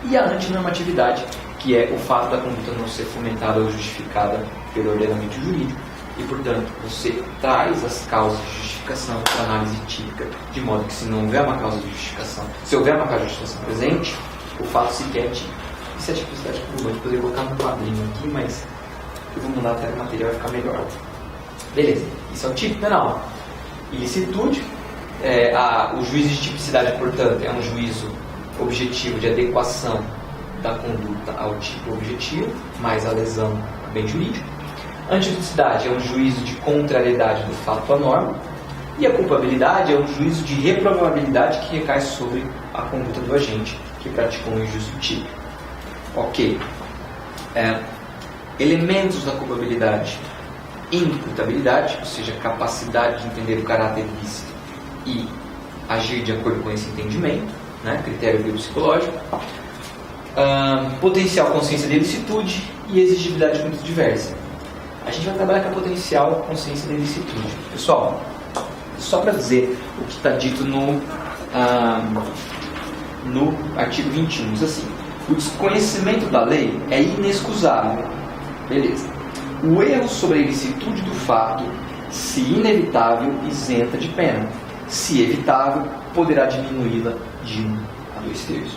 E a antinormatividade, que é o fato da conduta não ser fomentada ou justificada pelo ordenamento jurídico. E, portanto, você traz as causas de justificação para análise típica, de modo que, se não houver uma causa de justificação, se houver uma causa de justificação presente, o fato sequer é típico. Isso é tipicidade conglobante. Eu poderia colocar no quadrinho aqui, mas eu vou mandar até o material, vai ficar melhor. Beleza, isso é o tipo penal. Ilicitude, o juízo de tipicidade, portanto, é um juízo objetivo de adequação da conduta ao tipo objetivo, mais a lesão ao bem jurídico. Antijuridicidade é um juízo de contrariedade do fato à norma. E a culpabilidade é um juízo de reprovabilidade que recai sobre a conduta do agente que praticou um injusto tipo. Ok. Elementos da culpabilidade: imputabilidade, ou seja, capacidade de entender o caráter ilícito e agir de acordo com esse entendimento, né? Critério biopsicológico. Potencial consciência de ilicitude e exigibilidade muito diversa. A gente vai trabalhar com a potencial consciência de ilicitude. Pessoal, só para dizer o que está dito no artigo 21, diz assim: o desconhecimento da lei é inexcusável. Beleza. O erro sobre a ilicitude do fato, se inevitável, isenta de pena. Se evitável, poderá diminuí-la de 1 a 2/3.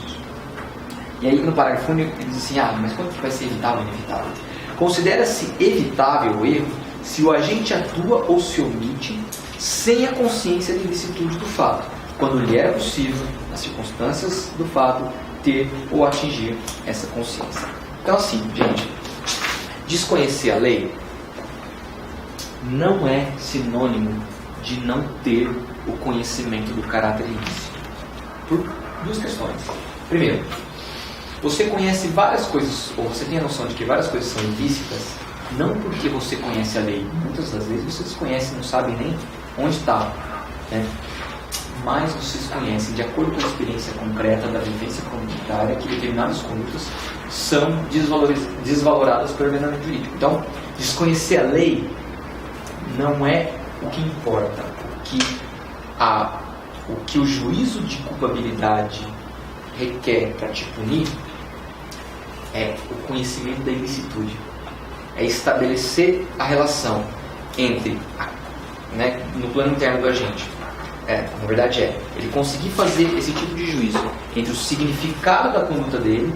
E aí no parágrafo único ele diz assim: mas quando que vai ser evitável ou inevitável? Considera-se evitável o erro se o agente atua ou se omite sem a consciência de ilicitude do fato, quando lhe era possível, nas circunstâncias do fato, ter ou atingir essa consciência. Então, assim, gente, desconhecer a lei não é sinônimo de não ter o conhecimento do caráter ilícito. Por duas questões. Primeiro, você conhece várias coisas, ou você tem a noção de que várias coisas são ilícitas, não porque você conhece a lei. Muitas das vezes você desconhece e não sabe nem onde está, né? Mas vocês conhecem, de acordo com a experiência concreta da vivência comunitária, que determinadas condutas são desvaloradas pelo ordenamento jurídico. Então, desconhecer a lei não é o que importa. O que o juízo de culpabilidade requer para te punir é o conhecimento da ilicitude. É estabelecer a relação entre, no plano interno do agente, na verdade ele conseguir fazer esse tipo de juízo entre o significado da conduta dele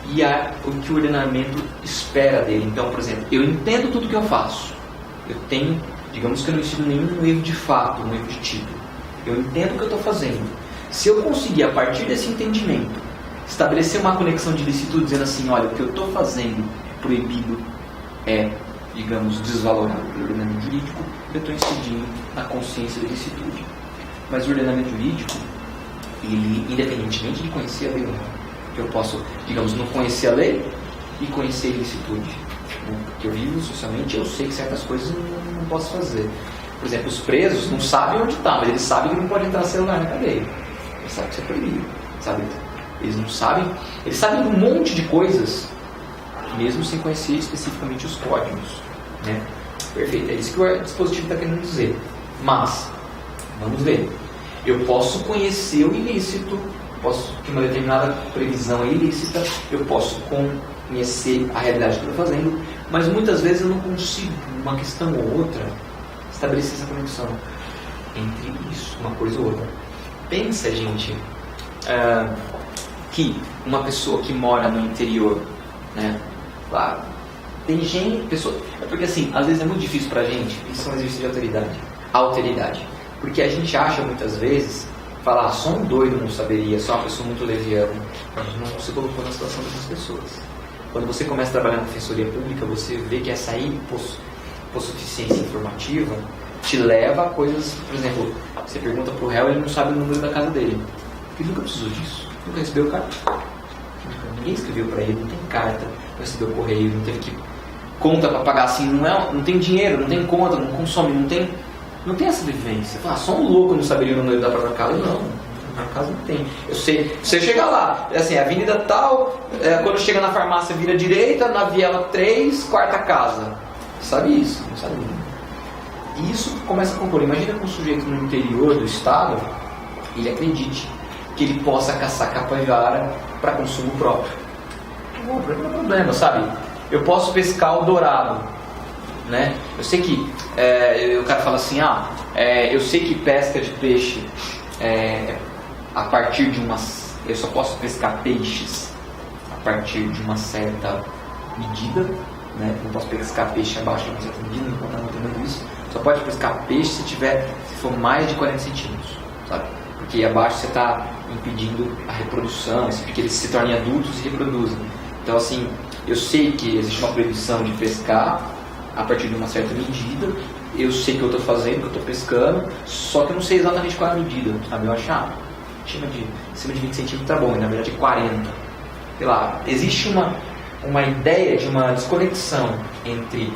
e o que o ordenamento espera dele. Então, por exemplo, eu entendo tudo que eu faço. Eu tenho, digamos que eu não ensino nenhum erro de fato, um erro de tipo. Eu entendo o que eu estou fazendo. Se eu conseguir, a partir desse entendimento, estabelecer uma conexão de ilicitude, dizendo assim: olha, o que eu estou fazendo proibido é, digamos, desvalorado pelo ordenamento jurídico, eu estou incidindo na consciência da ilicitude. Mas o ordenamento jurídico, ele, independentemente de conhecer a lei ou não, eu posso, digamos, não conhecer a lei e conhecer a ilicitude. Porque eu vivo socialmente, eu sei que certas coisas não posso fazer. Por exemplo, os presos não sabem onde está, mas eles sabem que não pode entrar celular na cadeia. Eles sabem que isso é proibido, sabe? Eles não sabem, eles sabem um monte de coisas, mesmo sem conhecer especificamente os códigos, né? Perfeito, é isso que o dispositivo está querendo dizer. Mas, vamos ver, eu posso conhecer o ilícito, que uma determinada previsão é ilícita, eu posso conhecer a realidade que eu estou fazendo, mas muitas vezes eu não consigo, uma questão ou outra, estabelecer essa conexão entre isso, uma coisa ou outra. Pensa, gente, que uma pessoa que mora no interior, né? Claro, tem gente, pessoa... É porque assim, às vezes é muito difícil pra gente, isso é um exercício de alteridade. Porque a gente acha muitas vezes, falar, só um doido não saberia, só uma pessoa muito leviana. A gente não se colocou na situação dessas pessoas. Quando você começa a trabalhar na defensoria pública, você vê que essa hipossuficiência informativa te leva a coisas, por exemplo, você pergunta pro réu, ele não sabe o número da casa dele. Ele nunca precisou disso, nunca recebeu carta. Ninguém escreveu para ele, não tem carta, não recebeu correio, não teve que conta para pagar assim, não tem dinheiro, não tem conta, não consome, não tem essa vivência. Fala, só um louco não saberia o número da própria casa. Não, na casa não tem. Eu sei, você chega lá, é assim, avenida tal, quando chega na farmácia vira direita, na viela 3, quarta casa. Sabe isso? Não sabe. E isso começa a compor. Imagina que um sujeito no interior do estado, ele acredite que ele possa caçar capivara para consumo próprio. Não é problema, sabe? Eu posso pescar o dourado, né? Eu sei que o cara fala assim, eu sei que pesca de peixe a partir de eu só posso pescar peixes a partir de uma certa medida, né? Não posso pescar peixe abaixo de uma certa medida, não está entendendo isso. Só pode pescar peixe se for mais de 40 centímetros, sabe? Porque abaixo você está impedindo a reprodução, porque eles se tornem adultos e reproduzem. Então assim, eu sei que existe uma proibição de pescar a partir de uma certa medida, eu sei que eu estou fazendo, que eu estou pescando, só que eu não sei exatamente qual é a medida, sabe? Eu acho, acima de 20 centímetros tá bom, e na verdade é 40. Sei lá, existe uma ideia de uma desconexão entre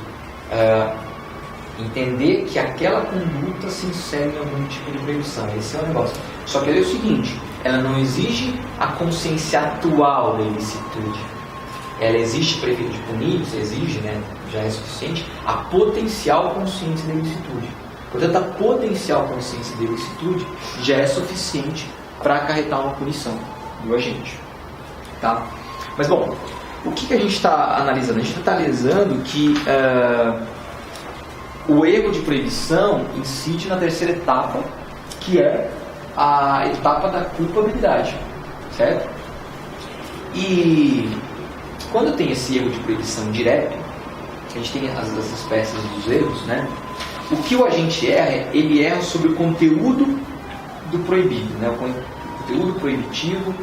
entender que aquela conduta se insere em algum tipo de proibição. Esse é o negócio. Só que é o seguinte, ela não exige a consciência atual da ilicitude. Ela existe para efeito de punir, você exige, né, já é suficiente, a potencial consciência da ilicitude. Portanto, a potencial consciência da ilicitude já é suficiente para acarretar uma punição do agente. Tá? Mas, bom, o que a gente está analisando? A gente está analisando que o erro de proibição incide na terceira etapa, que é a etapa da culpabilidade, certo? E quando tem esse erro de proibição direto, a gente tem as espécies dos erros, né? O que o agente erra, ele erra sobre o conteúdo do proibido, né? O conteúdo proibitivo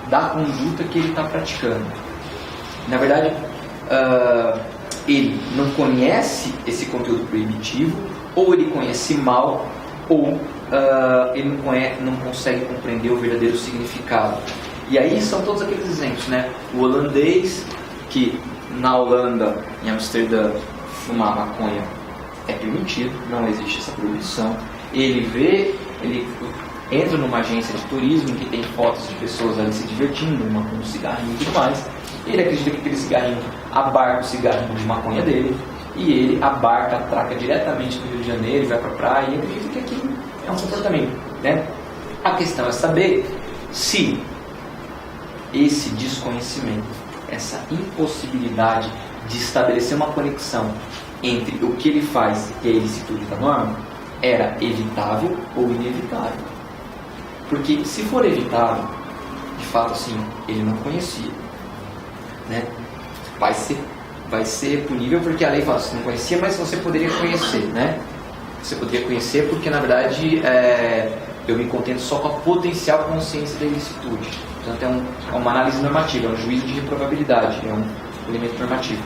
da conduta que ele está praticando. Na verdade, ele não conhece esse conteúdo proibitivo, ou ele conhece mal, ou ele não consegue compreender o verdadeiro significado. E aí são todos aqueles exemplos, né? O holandês, que na Holanda, em Amsterdã, fumar maconha é permitido, não existe essa proibição. Ele entra numa agência de turismo que tem fotos de pessoas ali se divertindo, com um cigarrinho e tudo mais. Ele acredita que aquele cigarrinho abarca o cigarrinho de maconha dele, e ele atraca diretamente no Rio de Janeiro, vai pra praia, e acredita que aquilo é um comportamento, né? A questão é saber se esse desconhecimento, essa impossibilidade de estabelecer uma conexão entre o que ele faz e a ilicitude da norma era evitável ou inevitável. Porque se for evitável, de fato assim, ele não conhecia, né? Vai ser punível porque a lei fala, você não conhecia, mas você poderia conhecer, né? Você poderia conhecer porque na verdade eu me contento só com a potencial consciência da ilicitude. Portanto é uma análise normativa, é um juízo de reprovabilidade, é um elemento normativo.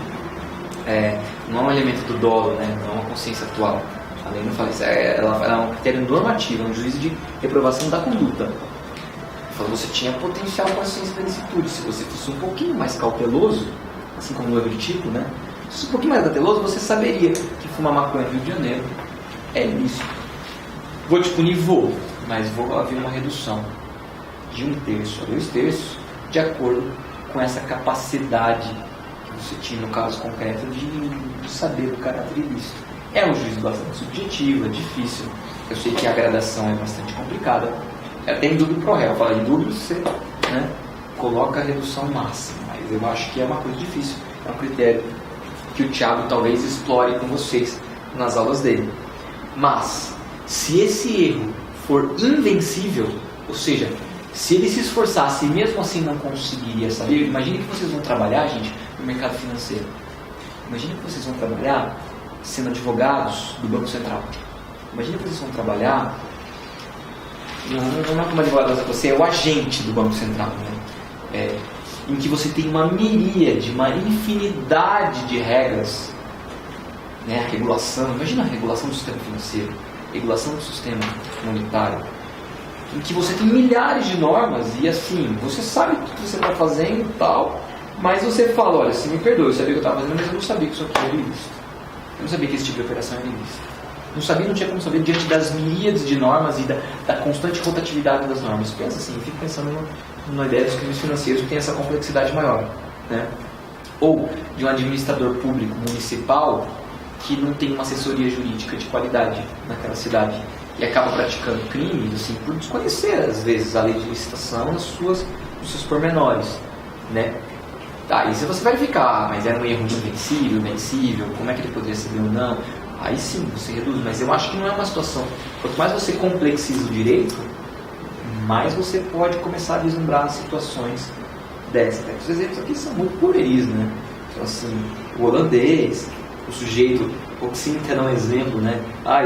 Não é um elemento do dolo, né? Não é uma consciência atual. A lei não fala isso, ela é um critério normativo, é um juízo de reprovação da conduta. Fala, você tinha potencial consciência da ilicitude, se você fosse um pouquinho mais cauteloso, assim como no erro de tipo, né? Se fosse um pouquinho mais cauteloso, você saberia que fumar maconha no Rio de Janeiro é ilícito. Vou te punir? Vou, mas vou haver uma redução de 1/3 a 2/3, de acordo com essa capacidade que você tinha no caso concreto de saber do caráter ilícito. É um juízo bastante subjetivo, é difícil. Eu sei que a gradação é bastante complicada. Até em dúvida pro réu. Fala, em dúvida você, né, coloca a redução máxima. Mas eu acho que é uma coisa difícil. É um critério que o Thiago talvez explore com vocês nas aulas dele. Mas, se esse erro for invencível, ou seja, Se ele se esforçasse e mesmo assim não conseguiria saber, imagine que vocês vão trabalhar, gente, no mercado financeiro. Imagine que vocês vão trabalhar sendo advogados do Banco Central. Imagine que vocês vão trabalhar, não é como advogado, você é o agente do Banco Central, né? Em que você tem uma miríade, uma infinidade de regras, né? A regulação, imagina a regulação do sistema financeiro, regulação do sistema monetário, em que você tem milhares de normas e assim, você sabe o que você está fazendo e tal, mas você fala, olha, se me perdoe, eu sabia o que eu estava fazendo, mas eu não sabia que isso aqui era ilícito. Eu não sabia que esse tipo de operação era ilícito. Não sabia, não tinha como saber diante das miríades de normas e da constante rotatividade das normas. Pensa assim, eu fico pensando numa ideia dos crimes financeiros que tem essa complexidade maior, né? Ou de um administrador público municipal que não tem uma assessoria jurídica de qualidade naquela cidade e acaba praticando crimes assim, por desconhecer, às vezes, a lei de licitação nos seus pormenores, né? Aí se você verificar, mas era um erro invencível, vencível, como é que ele poderia saber ou não? Aí sim, você reduz, mas eu acho que não é uma situação. Quanto mais você complexiza o direito, mais você pode começar a vislumbrar situações dessas. Os exemplos aqui são muito pueris, né? Então, assim, o holandês, o sujeito, o Sinta dá um exemplo, né?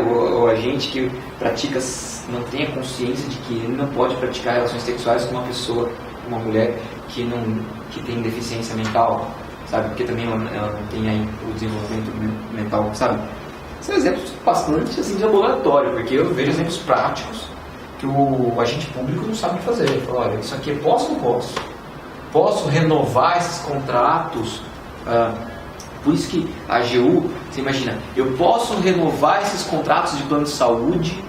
O agente que pratica, não tem a consciência de que ele não pode praticar relações sexuais com uma pessoa, uma mulher que tem deficiência mental, sabe? Porque também ela não tem aí o desenvolvimento mental, sabe? São exemplos bastante assim, de laboratório, porque eu vejo exemplos práticos que o agente público não sabe fazer. Ele fala, olha, isso aqui eu posso ou não posso? Posso renovar esses contratos? Por isso que a AGU, você imagina, eu posso renovar esses contratos de plano de saúde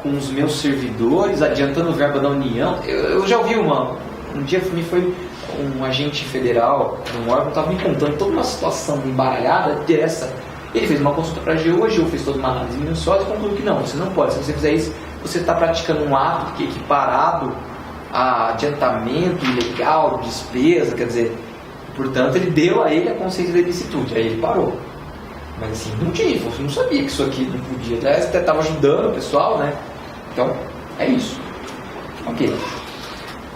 com os meus servidores, adiantando verba da União. Eu já ouvi um dia me foi um agente federal, um órgão, estava me contando toda uma situação embaralhada dessa. Ele fez uma consulta para a AGU fez toda uma análise minuciosa e concluiu que não, você não pode. Se você fizer isso, você está praticando um ato que é equiparado a adiantamento ilegal, despesa, quer dizer, portanto, ele deu a ele a consciência da ilicitude, aí ele parou. Mas assim, não tinha, você não sabia que isso aqui não podia, até estava ajudando o pessoal, né? Então, é isso. Ok.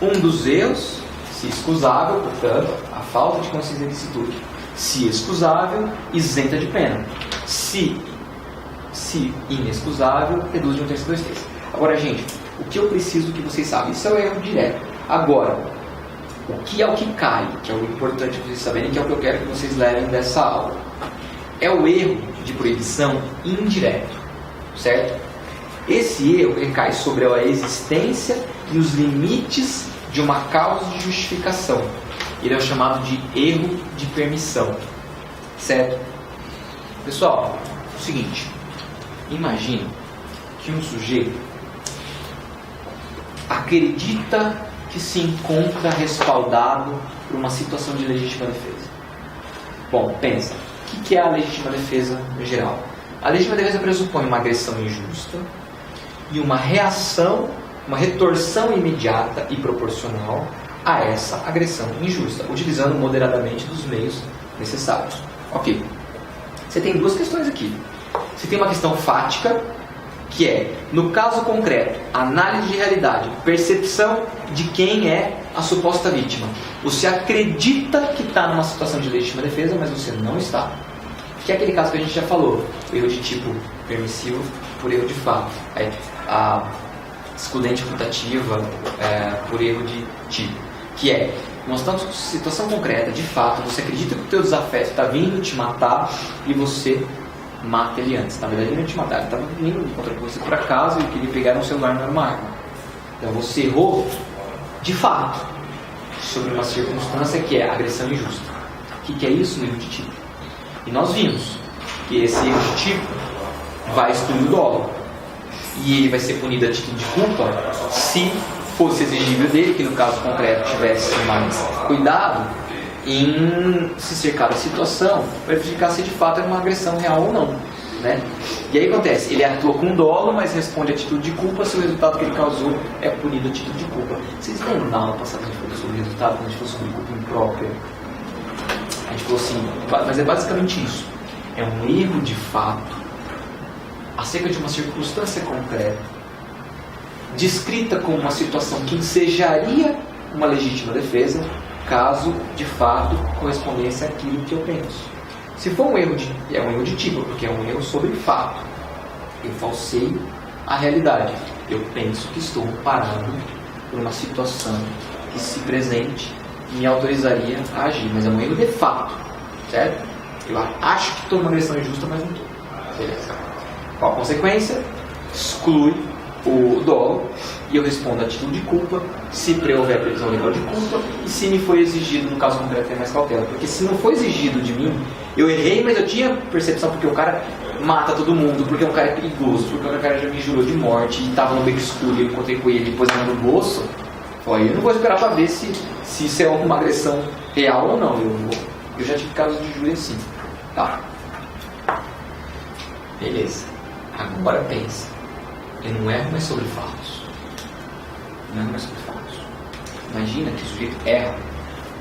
Um dos erros, se excusável, portanto, a falta de consciência da ilicitude. Se excusável, isenta de pena. Se inexcusável, reduz de 1/3 a 2/3. Agora, gente, o que eu preciso que vocês saibam? Isso é o erro direto. Agora, o que é o que cai, que é o importante vocês saberem, que é o que eu quero que vocês levem dessa aula. É o erro de proibição indireto, certo? Esse erro recai sobre a existência e os limites de uma causa de justificação. Ele é chamado de erro de permissão, certo? Pessoal, é o seguinte, imagine que um sujeito acredita que se encontra respaldado por uma situação de legítima defesa. Bom, pensa, o que é a legítima defesa em geral? A legítima defesa pressupõe uma agressão injusta e uma reação, uma retorção imediata e proporcional a essa agressão injusta, utilizando moderadamente dos meios necessários. Ok. Você tem duas questões aqui. Você tem uma questão fática, que é, no caso concreto, análise de realidade, percepção de quem é a suposta vítima. Você acredita que está numa situação de legítima defesa, mas você não está. Que é aquele caso que a gente já falou, erro de tipo permissivo por erro de fato. A excludente putativa por erro de tipo. Que é, numa situação concreta, de fato, você acredita que o teu desafeto está vindo te matar e você mata ele antes. Na verdade, ele não ia te matar, ele estava vindo contra você por acaso e queria pegar um celular no armário. Então você errou, de fato, sobre uma circunstância que é agressão injusta. O que é isso no erro de tipo? E nós vimos que esse erro de tipo vai excluir o dolo. E ele vai ser punido a título de culpa se fosse exigível dele, que no caso concreto tivesse mais cuidado em se cercar da situação, para verificar se de fato é uma agressão real ou não, né? E aí acontece, ele atua com dolo, mas responde a título de culpa se o resultado que ele causou é punido a título de culpa. Vocês lembram na aula passada que a gente falou sobre o resultado, quando a gente falou sobre culpa imprópria? A gente falou assim, mas é basicamente isso. É um erro de fato acerca de uma circunstância concreta descrita como uma situação que ensejaria uma legítima defesa, caso de fato correspondesse àquilo que eu penso. Se for um erro é um erro de tipo, porque é um erro sobre fato. Eu falseio a realidade. Eu penso que estou parado por uma situação que, se presente, me autorizaria a agir. Mas é um erro de fato, certo? Eu acho que estou numa agressão injusta, mas não estou. Beleza. Qual a consequência? Exclui o dolo e eu respondo a título de culpa, se houver previsão legal de culpa e se me foi exigido, no caso concreto, ter mais cautela. Porque se não foi exigido de mim, eu errei, mas eu tinha percepção porque o cara mata todo mundo, porque o cara é perigoso, porque o cara já me jurou de morte e estava no beco escuro e eu encontrei com ele depois no bolso. Aí eu não vou esperar para ver se isso é uma agressão real ou não. Eu já tive casos de júri assim. Tá. Beleza. Agora pensa. Eu não erro mais sobre fatos. Não erro mais sobre fatos. Imagina que o sujeito erra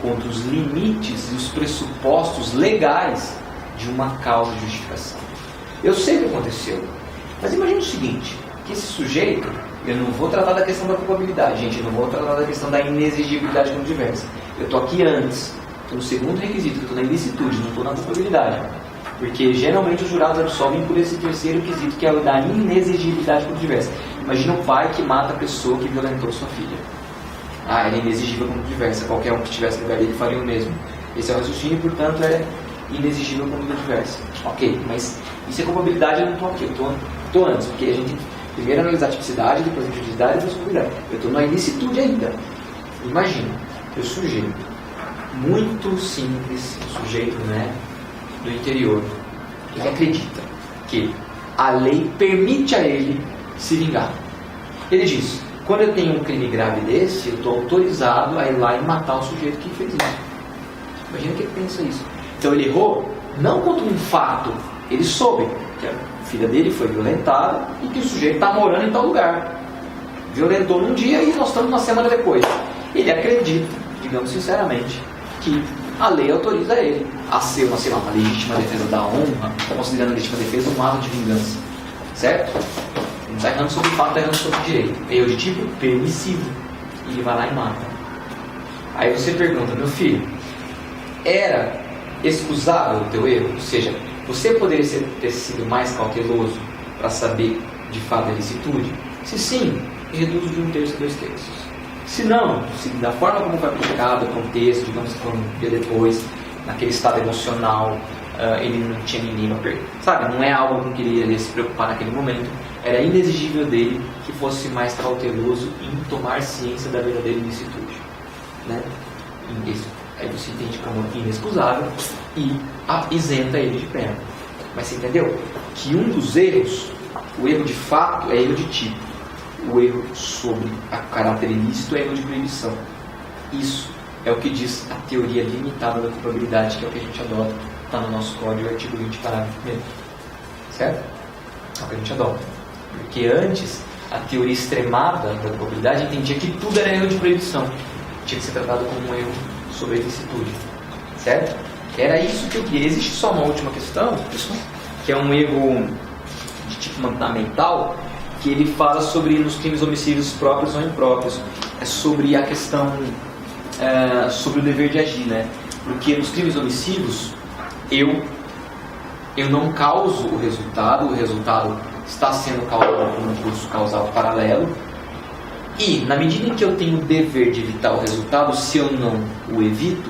contra os limites e os pressupostos legais de uma causa de justificação. Eu sei o que aconteceu, mas imagina o seguinte, que esse sujeito, eu não vou tratar da questão da culpabilidade, gente, eu não vou tratar da questão da inexigibilidade como diversa. Eu estou aqui antes, estou no segundo requisito, eu estou na ilicitude, não estou na culpabilidade. Porque geralmente os jurados absolvem por esse terceiro quesito, que é o da inexigibilidade como diversa. Imagina um pai que mata a pessoa que violentou sua filha. Ele é inexigível como diversa, qualquer um que estivesse no lugar dele faria o mesmo. Esse é o raciocínio, portanto é inexigível como diversa. Ok, mas isso é culpabilidade, eu não estou aqui, eu estou antes, porque a gente tem que primeiro analisar a tipicidade, depois a injuridicidade e depois a culpabilidade. Eu estou na ilicitude ainda. Imagina, o sujeito, muito simples, o sujeito, né, do interior, ele acredita que a lei permite a ele se vingar. Ele diz, quando eu tenho um crime grave desse, eu estou autorizado a ir lá e matar o sujeito que fez isso. Imagina que ele pensa isso. Então ele errou, não contra um fato, ele soube que a filha dele foi violentada e que o sujeito está morando em tal lugar. Violentou num dia e nós estamos uma semana depois. Ele acredita, digamos sinceramente, que a lei autoriza ele a ser uma legítima defesa da honra, considerando a legítima defesa um ato de vingança. Certo? Não está errando sobre o fato, está errando sobre o direito. Erro de tipo permissivo. E ele vai lá e mata. Aí você pergunta, meu filho, era excusável o teu erro? Ou seja, você poderia ter sido mais cauteloso para saber de fato a ilicitude? Se sim, reduz de 1/3 a 2/3. Se não, se da forma como foi aplicado, o contexto, digamos que foi um dia depois, naquele estado emocional, ele não tinha ninguém para perder. Sabe, não é algo com que ele ia se preocupar naquele momento. Era inexigível dele que fosse mais cauteloso em tomar ciência da verdadeira ilicitude. Né? Aí você entende como inexcusável e isenta ele de pena. Mas você entendeu? Que um dos erros, o erro de fato, é erro de tipo. O erro sobre a caráter ilícito é erro de proibição. Isso é o que diz a teoria limitada da culpabilidade, que é o que a gente adota. Está no nosso código, artigo 20, parágrafo 1. Certo? É o que a gente adota. Porque antes, a teoria extremada da culpabilidade entendia que tudo era erro de proibição. Tinha que ser tratado como um erro sobre a ilicitude. Certo? Era isso que eu queria. Existe só uma última questão, que é um erro de tipo fundamental, que ele fala sobre nos crimes homicídios próprios ou impróprios. É sobre a questão, sobre o dever de agir, né? Porque nos crimes homicídios, eu não causo o resultado está sendo causado por um curso causal paralelo, e na medida em que eu tenho o dever de evitar o resultado, se eu não o evito,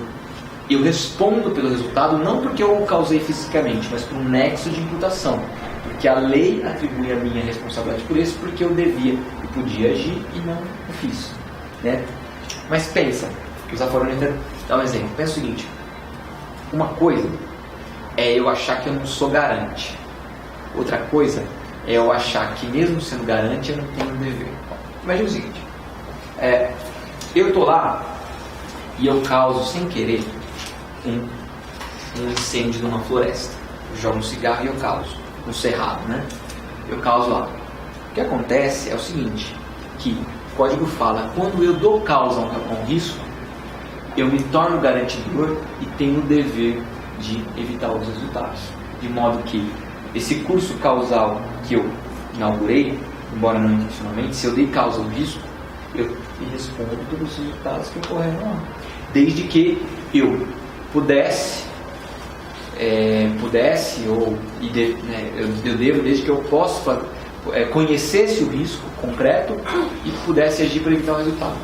eu respondo pelo resultado não porque eu o causei fisicamente, mas por um nexo de imputação. Porque a lei atribui a minha responsabilidade por isso, porque eu devia e podia agir e não o fiz. Né? Mas pensa, que os aforismos dá um exemplo. Pensa o seguinte, uma coisa é eu achar que eu não sou garante. Outra coisa é eu achar que mesmo sendo garante eu não tenho dever. Imagina o seguinte, eu estou lá e eu causo sem querer um incêndio numa floresta. Eu jogo um cigarro e eu causo. No cerrado, né? Eu causo lá. O que acontece é o seguinte, que o código fala, quando eu dou causa a um risco, eu me torno garantidor e tenho o dever de evitar os resultados. De modo que esse curso causal que eu inaugurei, embora não intencionalmente, se eu dei causa ao risco, eu respondo pelos resultados que ocorreram lá. Desde que eu pudesse, eu devo, desde que eu possa conhecesse o risco concreto e pudesse agir para evitar o resultado.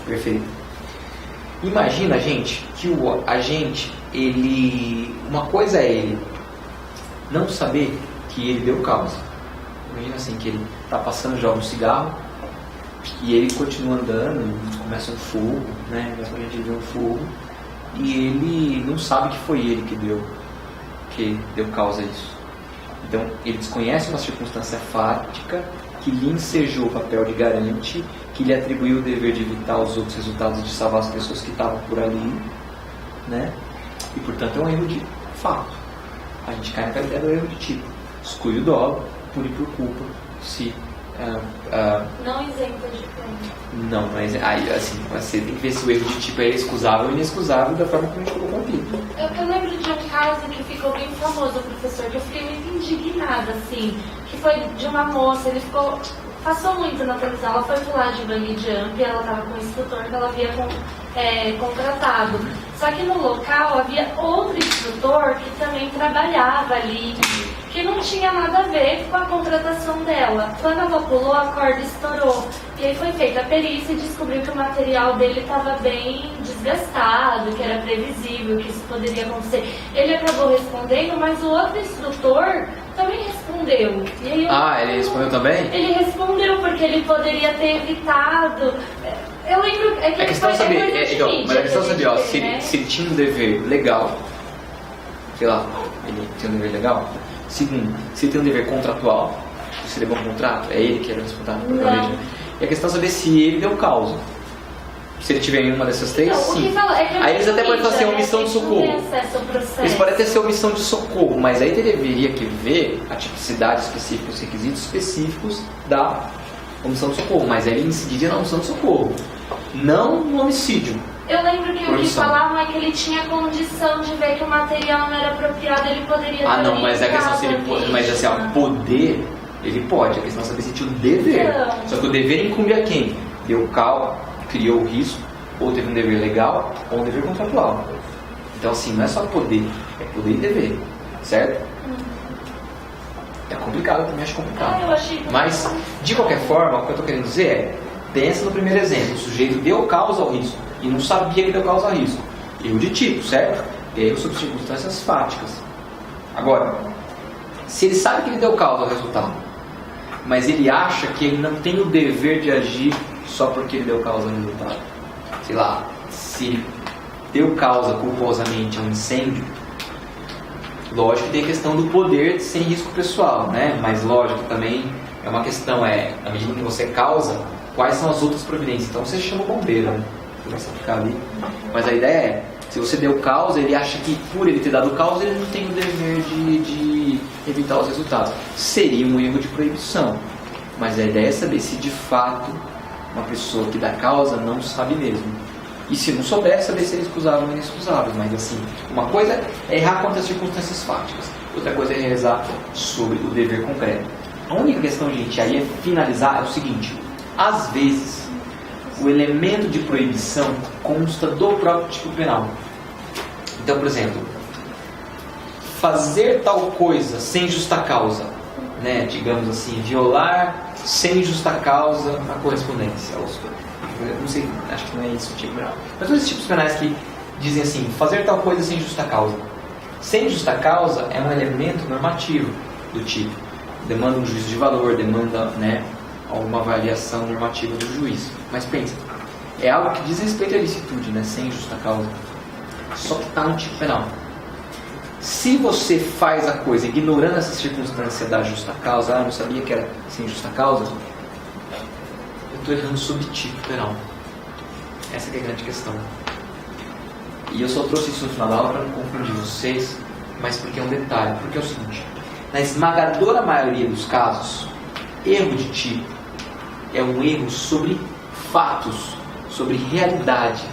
Perfeito. Imagina, gente, que o agente, uma coisa é ele não saber que ele deu causa. Imagina assim, que ele está passando, joga um cigarro e ele continua andando, começa um fogo, né? A gente vê um fogo e ele não sabe que foi ele que deu causa a isso. Então, ele desconhece uma circunstância fática que lhe ensejou o papel de garante, que lhe atribuiu o dever de evitar os outros resultados, de salvar as pessoas que estavam por ali, né? E, portanto, é um erro de fato. A gente cai naquela ideia do erro de tipo. Exclui o dolo, pune por culpa, se... não isenta de pena. Não, mas aí, assim, você tem que ver se o erro de tipo é excusável ou inexcusável da forma como a gente colocou aqui. Eu lembro de um caso que ficou bem famoso, professor, que eu fiquei muito indignada, assim, que foi de uma moça, passou muito na televisão, ela foi pular de bungee jump, ela estava com um instrutor que ela havia contratado. Só que no local havia outro instrutor que também trabalhava ali, que não tinha nada a ver com a contratação dela. Quando ela pulou, a corda estourou. E aí foi feita a perícia e descobriu que o material dele estava bem desgastado, que era previsível, que isso poderia acontecer. Ele acabou respondendo, mas o outro instrutor também respondeu. E aí ele respondeu também? Ele respondeu, porque ele poderia ter evitado. Eu lembro. A questão é saber, mas a questão é saber, se ele tinha um dever legal, sei lá, ele tinha um dever legal. Segundo, se ele tem um dever contratual, se ele é bom contrato, é ele que era responsável por a lei. E a questão é saber se ele deu causa. Se ele tiver em uma dessas três, sim. Aí eles até podem fazer omissão de socorro. Eles podem até ser omissão de socorro, mas aí ele deveria que ver a tipicidade específica, os requisitos específicos da omissão de socorro. Mas aí ele incidiria na omissão de socorro, não no homicídio. Eu lembro que o que falavam é que ele tinha condição de ver que o material não era apropriado, ele poderia ter não, mas a questão se ele pode, mas assim, poder, ele pode, a questão é saber se tinha um dever. Não. Só que o dever incumbe a quem? Deu causa, criou o risco, ou teve um dever legal, ou um dever contratual. Então assim, não é só poder, é poder e dever, certo? É complicado, também acho complicado. Eu achei mas, de qualquer forma, o que eu estou querendo dizer é, pensa no primeiro exemplo, o sujeito deu causa ao risco e não sabia que deu causa ao risco. Erro de tipo, certo? Erro sob circunstâncias fáticas. Agora, se ele sabe que ele deu causa ao resultado, mas ele acha que ele não tem o dever de agir só porque ele deu causa ao resultado. Sei lá, se ele deu causa culposamente a um incêndio, lógico que tem a questão do poder sem risco pessoal, né? Mas lógico também é uma questão, na medida que você causa, quais são as outras providências. Então você chama o bombeiro, né? Começa a ficar ali. Mas a ideia é, se você deu causa, ele acha que por ele ter dado causa, ele não tem o dever de evitar os resultados. Seria um erro de proibição. Mas a ideia é saber se de fato uma pessoa que dá causa não sabe mesmo. E se não souber, saber se é excusável ou inexcusável. Mas assim, uma coisa é errar contra as circunstâncias fáticas. Outra coisa é rezar sobre o dever concreto. A única questão, gente, aí é finalizar é o seguinte. Às vezes, o elemento de proibição consta do próprio tipo penal. Então, por exemplo, fazer tal coisa sem justa causa, né? Digamos assim, violar sem justa causa a correspondência. Eu não sei, acho que não é isso o tipo penal. Mas todos esses tipos penais que dizem assim, fazer tal coisa sem justa causa. Sem justa causa é um elemento normativo do tipo. Demanda um juízo de valor, demanda, né, alguma avaliação normativa do juiz. Mas pensa, é algo que diz respeito à ilicitude, né, sem justa causa. Só que está no tipo penal. Se você faz a coisa ignorando essa circunstância da justa causa, eu não sabia que era sem justa causa, eu estou errando sob tipo penal. Essa que é a grande questão. E eu só trouxe isso no final da aula para não confundir vocês, mas porque é um detalhe. Porque é o seguinte, na esmagadora maioria dos casos, erro de tipo é um erro sobre fatos, sobre realidade,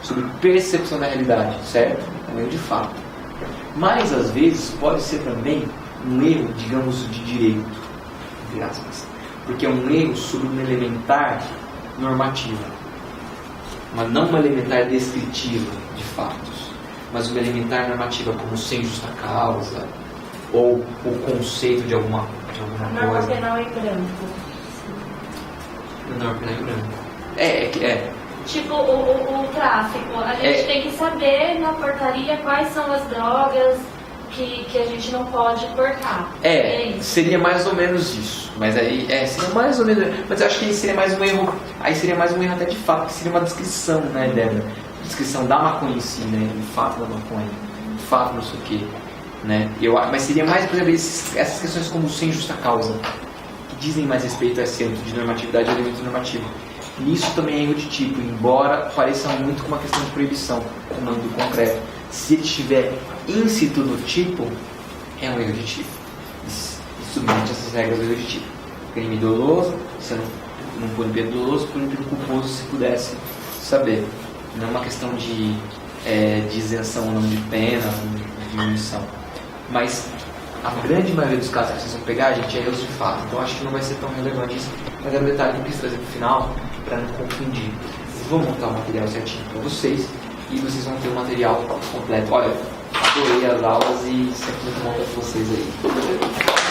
sobre percepção da realidade, certo? É um erro de fato. Mas às vezes pode ser também um erro, digamos, de direito, entre aspas. porque é um erro sobre uma elementar normativa, mas não uma elementar descritiva de fatos, mas uma elementar normativa como sem justa causa ou o conceito de alguma A norma coisa. penal em branco. A norma penal em branco. Tipo, o tráfico. A gente tem que saber na portaria quais são as drogas que a gente não pode portar. Isso. Seria mais ou menos isso. Mas aí, seria mais ou menos. Mas eu acho que aí seria mais um erro. Aí seria mais um erro até de fato, que seria uma descrição, né, Débora? Descrição da maconha em si, né? O fato da maconha. O fato não sei o quê. Né? Mas seria mais, por exemplo, essas questões como sem justa causa, que dizem mais respeito a esse âmbito de normatividade e elemento normativo. Nisso também é erro de tipo, embora pareça muito com uma questão de proibição, comando concreto. Se ele estiver íncito no tipo, é um erro de tipo. E submete essas regras do erro de tipo. Crime doloso, você não pune pelo doloso, pune pelo culposo, se pudesse saber. Não é uma questão de isenção ou não de pena, de diminuição. Mas a grande maioria dos casos que vocês vão pegar, gente, é erros de fato. Então acho que não vai ser tão relevante isso. Mas é um detalhe que eu quis trazer para o final, para não confundir. Eu vou montar o material certinho para vocês e vocês vão ter o material completo. Olha, adorei as aulas e sempre muito bom para vocês aí.